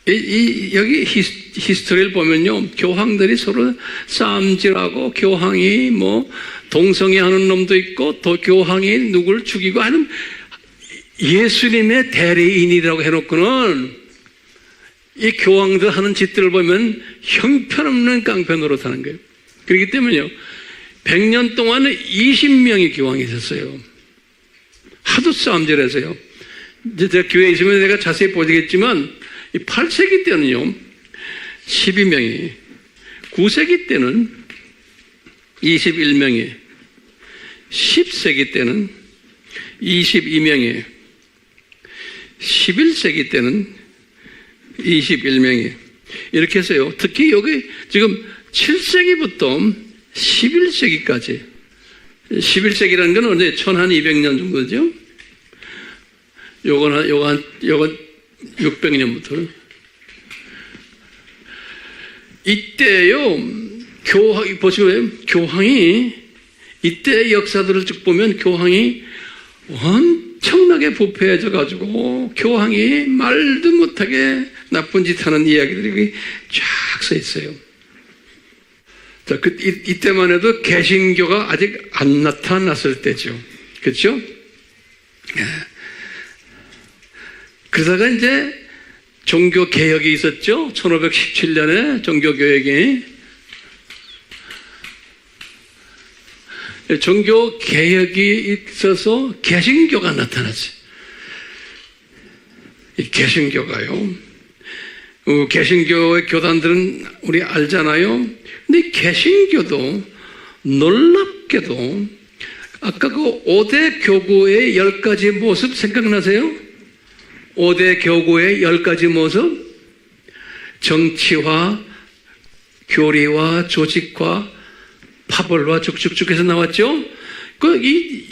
여기 히스토리를 보면요. 교황들이 서로 싸움질하고 교황이 뭐 동성애 하는 놈도 있고 또 교황이 누구를 죽이고 하는 예수님의 대리인이라고 해놓고는 이 교황들 하는 짓들을 보면 형편없는 깡패 노릇하는 거예요. 그렇기 때문에요. 100년 동안은 20명의 교황이 있었어요. 하도 싸움질해서요. 이제 제가 교회에 있으면 내가 자세히 보시겠지만 이 8세기 때는요. 12명이 9세기 때는 21명이 10세기 때는 22명이 11세기 때는 21명이 이렇게 해서요. 특히 여기 지금 7세기부터 11세기까지 11세기라는 건 언제 1200년 정도죠. 요건 600년부터 이때요. 보시면 교황이 이때 역사들을 쭉 보면 교황이 엄청나게 부패해져 가지고 교황이 말도 못하게 나쁜 짓 하는 이야기들이 쫙 써 있어요. 자, 이때만 해도 개신교가 아직 안 나타났을 때죠. 그렇죠? 그러다가 이제 종교 개혁이 있었죠. 1517년에 종교 개혁이. 종교 개혁이 있어서 개신교가 나타났어요. 이 개신교가요. 개신교의 교단들은 우리 알잖아요. 근데 개신교도 놀랍게도 아까 그 5대 교구의 10가지 모습 생각나세요? 5대 교구의 10가지 모습. 정치화, 교리와 조직과 파벌과 쭉쭉쭉해서 나왔죠. 이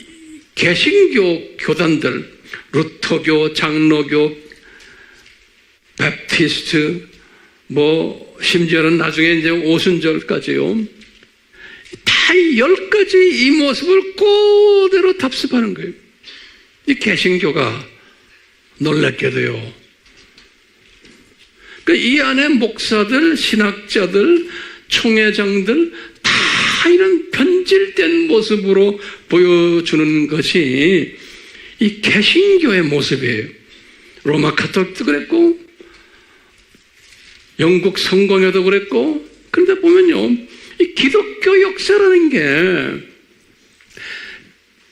개신교 교단들, 루터교, 장로교, 베프티스트, 심지어는 나중에 이제 오순절까지요. 다 10가지 이 모습을 그대로 답습하는 거예요. 이 개신교가 놀랍게도요. 이 안에 목사들, 신학자들, 총회장들 다 이런 변질된 모습으로 보여주는 것이 이 개신교의 모습이에요. 로마 카톨릭도 그랬고 영국 성공회도 그랬고. 그런데 보면요, 이 기독교 역사라는 게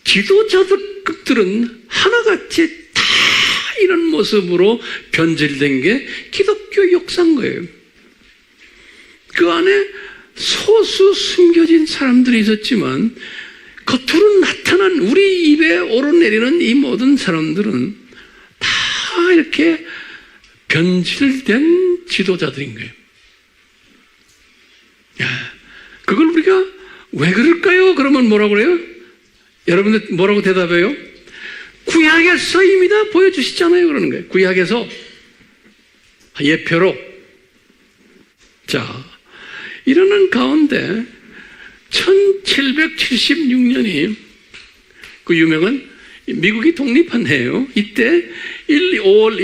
지도자들은 하나같이 다 이런 모습으로 변질된 게 기독교 역사인 거예요. 그 안에 소수 숨겨진 사람들이 있었지만 겉으로 나타난 우리 입에 오르내리는 이 모든 사람들은 다 이렇게 변질된 지도자들인 거예요. 그걸 우리가 왜 그럴까요? 그러면 뭐라고 그래요? 여러분들 뭐라고 대답해요? 구약에서 이미 다 보여주시잖아요. 그러는 거예요. 구약에서 예표로. 자, 이러는 가운데 1776년이 그 유명한 미국이 독립한 해예요. 이때 5월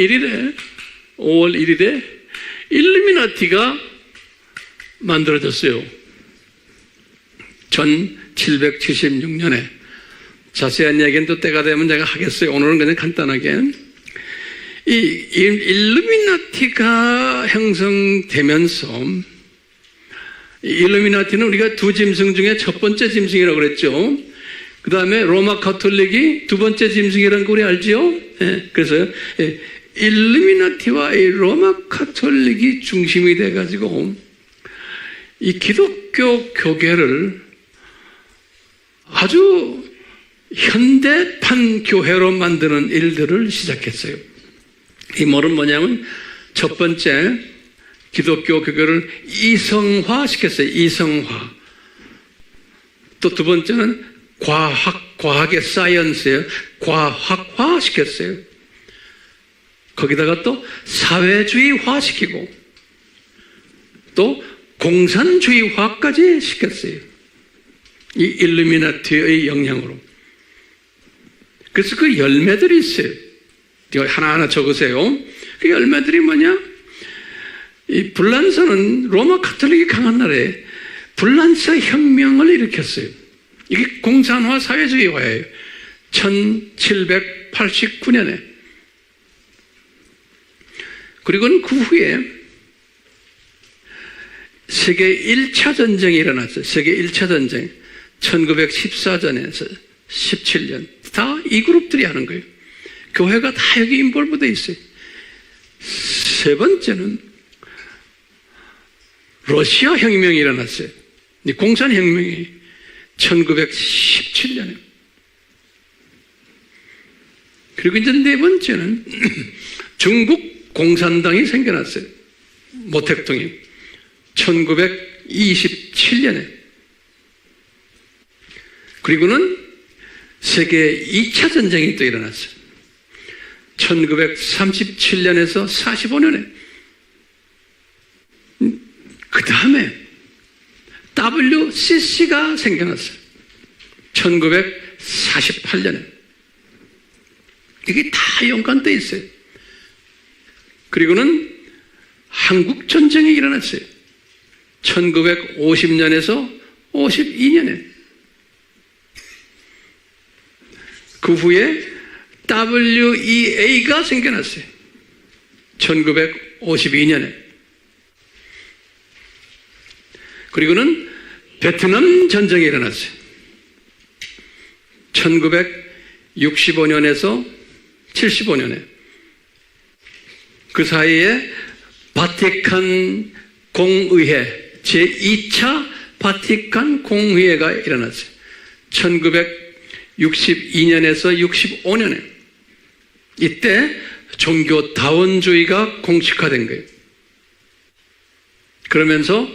1일에 일루미나티가 만들어졌어요. 1776년에. 자세한 이야기는 또 때가 되면 제가 하겠어요. 오늘은 그냥 간단하게. 이 일루미나티가 형성되면서, 일루미나티는 우리가 두 짐승 중에 첫 번째 짐승이라고 그랬죠. 그 다음에 로마 카톨릭이 두 번째 짐승이라는 거 우리 알죠? 그래서 일루미나티와 이 로마 카톨릭이 중심이 돼가지고 이 기독교 교계를 아주 현대판 교회로 만드는 일들을 시작했어요. 이 말은 뭐냐면 첫 번째 기독교 교계를 이성화시켰어요. 이성화. 또 두 번째는 과학의 사이언스예요. 과학화시켰어요. 거기다가 또 사회주의화시키고 또 공산주의화까지 시켰어요. 이 일루미나티의 영향으로. 그래서 그 열매들이 있어요. 이거 하나하나 적으세요. 그 열매들이 뭐냐? 이 불란서는 로마 카톨릭이 강한 나라에 불란서 혁명을 일으켰어요. 이게 공산화 사회주의화예요. 1789년에. 그리고는 그 후에 세계 1차 전쟁이 일어났어요. 세계 1차 전쟁. 1914년에서 17년. 다 이 그룹들이 하는 거예요. 교회가 다 여기 인볼브되어 있어요. 세 번째는 러시아 혁명이 일어났어요. 공산혁명이 1917년에. 그리고 이제 네 번째는 중국 공산당이 생겨났어요. 모택동이 1927년에. 그리고는 세계 2차 전쟁이 또 일어났어요. 1937년에서 45년에. 그 다음에 WCC가 생겨났어요. 1948년에. 이게 다 연관되어 있어요. 그리고는 한국전쟁이 일어났어요. 1950년에서 52년에. 그 후에 WEA가 생겨났어요. 1952년에. 그리고는 베트남 전쟁이 일어났어요. 1965년에서 75년에. 그 사이에 바티칸 공의회, 제2차 바티칸 공의회가 일어났어요. 1962년에서 65년에. 이때 종교다원주의가 공식화된 거예요. 그러면서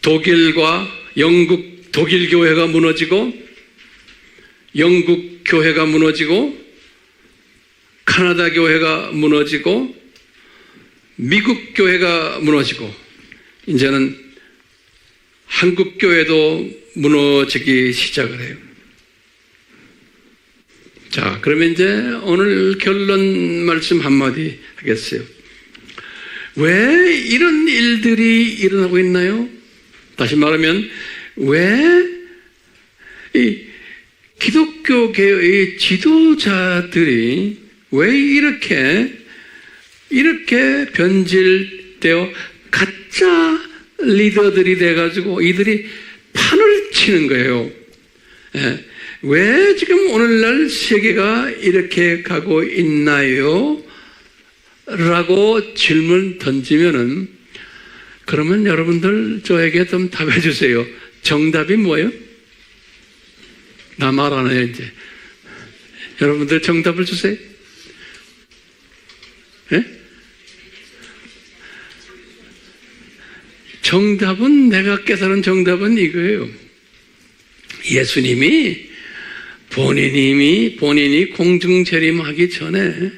독일과 영국, 독일 교회가 무너지고 영국 교회가 무너지고 카나다 교회가 무너지고 미국 교회가 무너지고 이제는 한국 교회도 무너지기 시작을 해요. 자, 그러면 이제 오늘 결론 말씀 한마디 하겠어요. 왜 이런 일들이 일어나고 있나요? 다시 말하면 왜 이 기독교계의 지도자들이 왜 이렇게 변질되어 가짜 리더들이 돼가지고 이들이 판을 치는 거예요. 예. 왜 지금 오늘날 세계가 이렇게 가고 있나요? 라고 질문 던지면은 그러면 여러분들 저에게 좀 답해 주세요. 정답이 뭐예요? 나 말 안 해요, 이제. 여러분들 정답을 주세요. 예? 정답은, 내가 깨달은 정답은 이거예요. 예수님이 본인이 공중재림하기 전에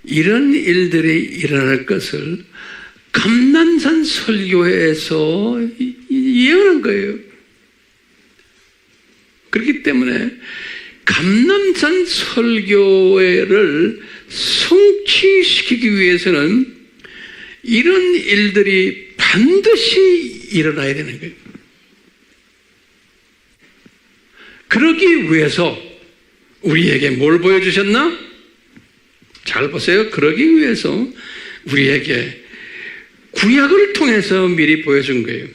이런 일들이 일어날 것을 감난산 설교에서 예언한 거예요. 그렇기 때문에 감난산 설교를 성취시키기 위해서는 이런 일들이 반드시 일어나야 되는 거예요. 그러기 위해서 우리에게 뭘 보여주셨나? 잘 보세요. 그러기 위해서 우리에게 구약을 통해서 미리 보여준 거예요.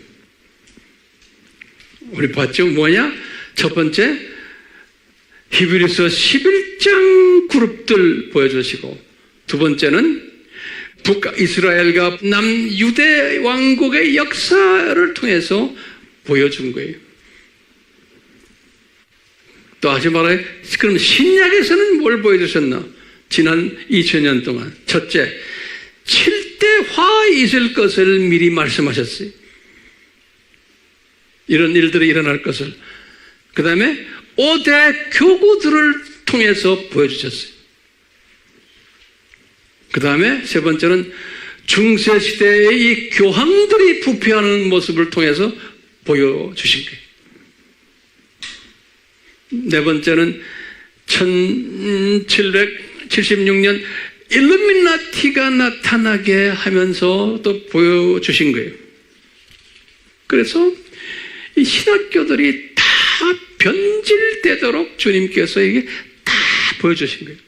우리 봤죠? 뭐냐? 첫 번째, 히브리서 11장 그룹들 보여주시고, 두 번째는 북이스라엘과 남유대 왕국의 역사를 통해서 보여준 거예요. 또 하지 말아요. 그럼 신약에서는 뭘 보여주셨나? 지난 2000년 동안. 첫째, 7대 화 있을 것을 미리 말씀하셨어요. 이런 일들이 일어날 것을. 그 다음에 5대 교구들을 통해서 보여주셨어요. 그 다음에 세 번째는 중세시대의 이 교황들이 부패하는 모습을 통해서 보여주신 거예요. 네 번째는 1776년 일루미나티가 나타나게 하면서 또 보여주신 거예요. 그래서 이 신학교들이 다 변질되도록 주님께서 이게 다 보여주신 거예요.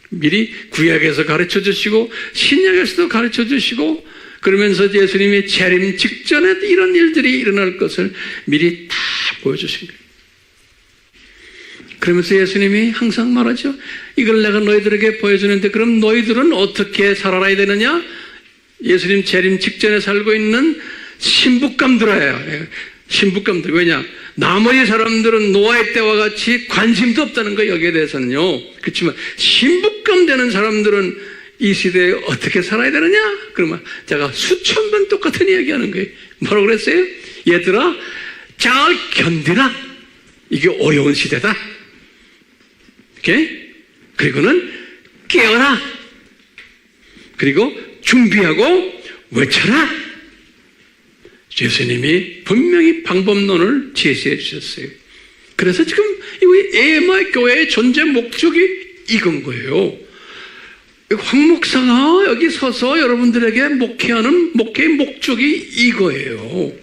미리 구약에서 가르쳐 주시고 신약에서도 가르쳐 주시고 그러면서 예수님이 재림 직전에 이런 일들이 일어날 것을 미리 다 보여주신 거예요. 그러면서 예수님이 항상 말하죠. 이걸 내가 너희들에게 보여주는데 그럼 너희들은 어떻게 살아야 되느냐? 예수님 재림 직전에 살고 있는 신부감들이에요. 신부감들. 왜냐? 나머지 사람들은 노아의 때와 같이 관심도 없다는 거 여기에 대해서는요. 그렇지만 신부감 되는 사람들은 이 시대에 어떻게 살아야 되느냐? 그러면 제가 수천 번 똑같은 이야기하는 거예요. 뭐라고 그랬어요? 얘들아, 잘 견디라. 이게 어려운 시대다. 오케이? 그리고는 깨어라. 그리고 준비하고 외쳐라. 예수님이 분명히 방법론을 제시해 주셨어요. 그래서 지금 이 에마 교회의 존재 목적이 이건 거예요. 황 목사가 여기 서서 여러분들에게 목회하는 목회의 목적이 이거예요.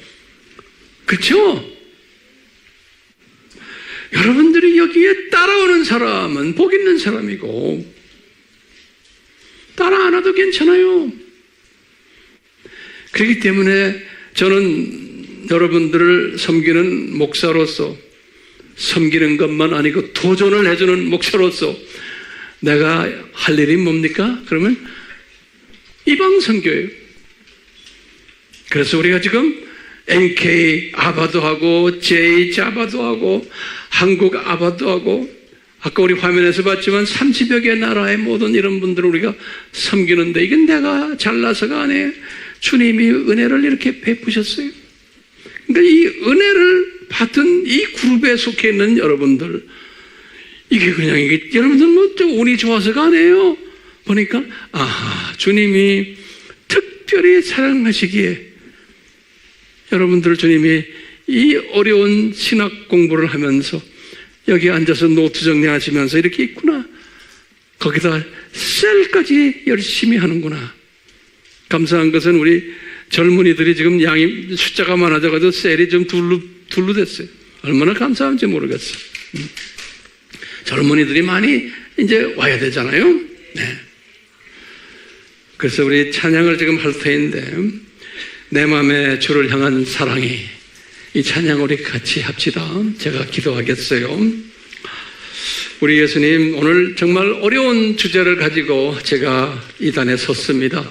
그렇죠? 여러분들이 여기에 따라오는 사람은 복 있는 사람이고 따라 안 와도 괜찮아요. 그렇기 때문에 저는 여러분들을 섬기는 목사로서 섬기는 것만 아니고 도전을 해주는 목사로서 내가 할 일이 뭡니까? 그러면 이방 선교예요. 그래서 우리가 지금 NK 아바도 하고 JH 아바도 하고 한국 아바도 하고 아까 우리 화면에서 봤지만 30여 개 나라의 모든 이런 분들을 우리가 섬기는데 이게 내가 잘나서가 아니에요. 주님이 은혜를 이렇게 베푸셨어요. 그러니까 이 은혜를 받은 이 그룹에 속해 있는 여러분들, 이게 그냥 여러분들 뭐 운이 좋아서가 아니에요. 보니까 주님이 특별히 사랑하시기에 여러분들 주님이 이 어려운 신학 공부를 하면서 여기 앉아서 노트 정리하시면서 이렇게 있구나. 거기다 셀까지 열심히 하는구나. 감사한 것은 우리 젊은이들이 지금 양이 숫자가 많아져가지고 셀이 좀 둘로 됐어요. 얼마나 감사한지 모르겠어요. 젊은이들이 많이 이제 와야 되잖아요. 네. 그래서 우리 찬양을 지금 할 터인데, 내 마음에 주를 향한 사랑이, 이 찬양 우리 같이 합시다. 제가 기도하겠어요. 우리 예수님, 오늘 정말 어려운 주제를 가지고 제가 이 단에 섰습니다.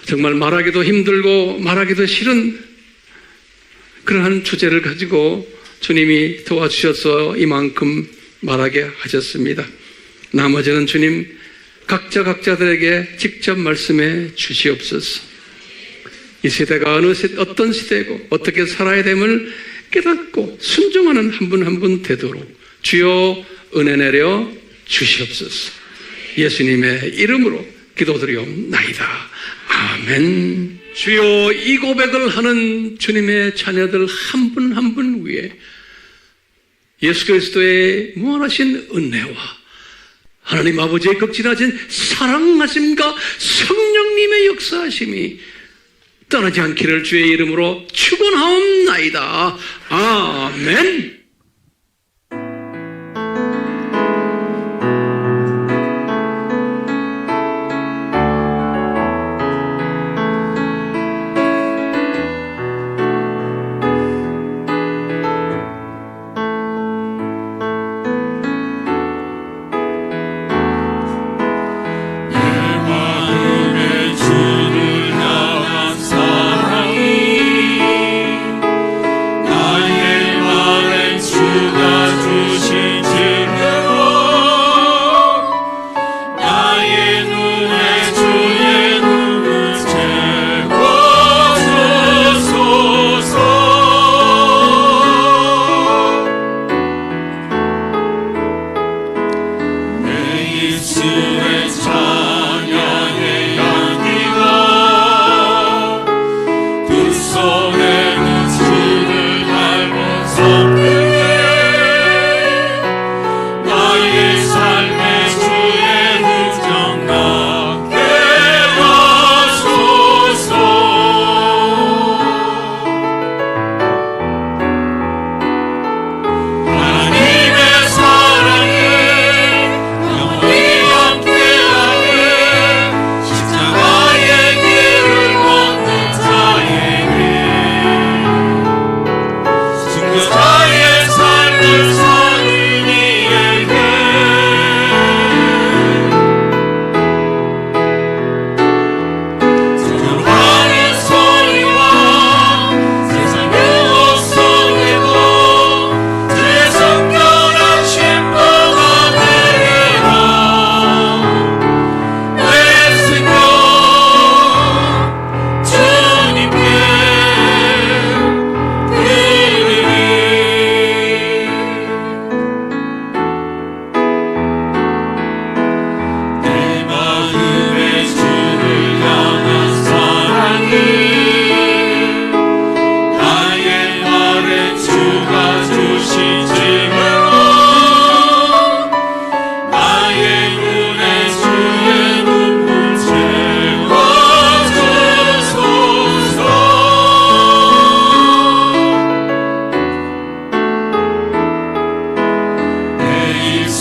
정말 말하기도 힘들고 말하기도 싫은 그러한 주제를 가지고 주님이 도와주셔서 이만큼 말하게 하셨습니다. 나머지는 주님 각자들에게 직접 말씀해 주시옵소서. 이 시대가 어떤 시대고 어떻게 살아야 됨을 깨닫고 순종하는 한 분 한 분 되도록 주여 은혜 내려 주시옵소서. 예수님의 이름으로 기도드리옵나이다. 아멘. 주여, 이 고백을 하는 주님의 자녀들 한 분 한 분 위에 예수 그리스도의 무한하신 은혜와 하나님 아버지의 극진하신 사랑하심과 성령님의 역사하심이 떠나지 않기를 주의 이름으로 축원하옵나이다. 아멘.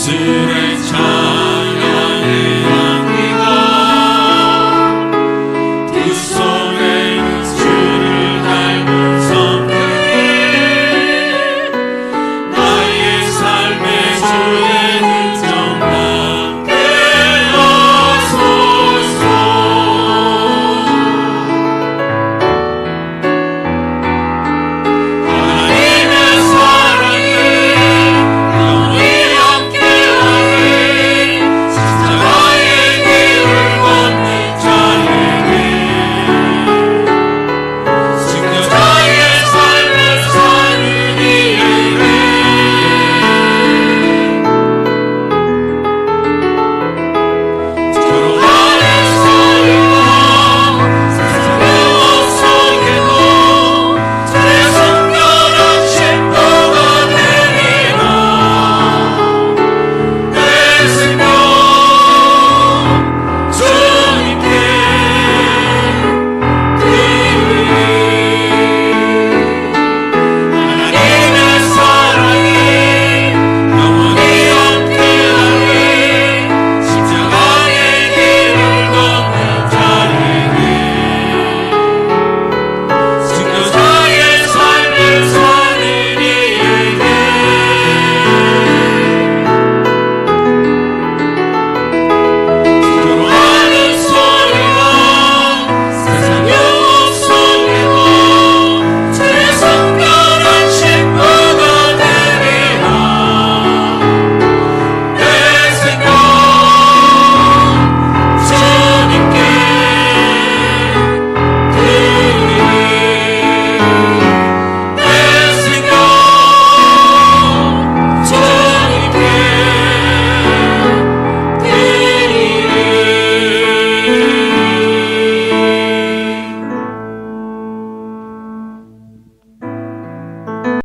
술에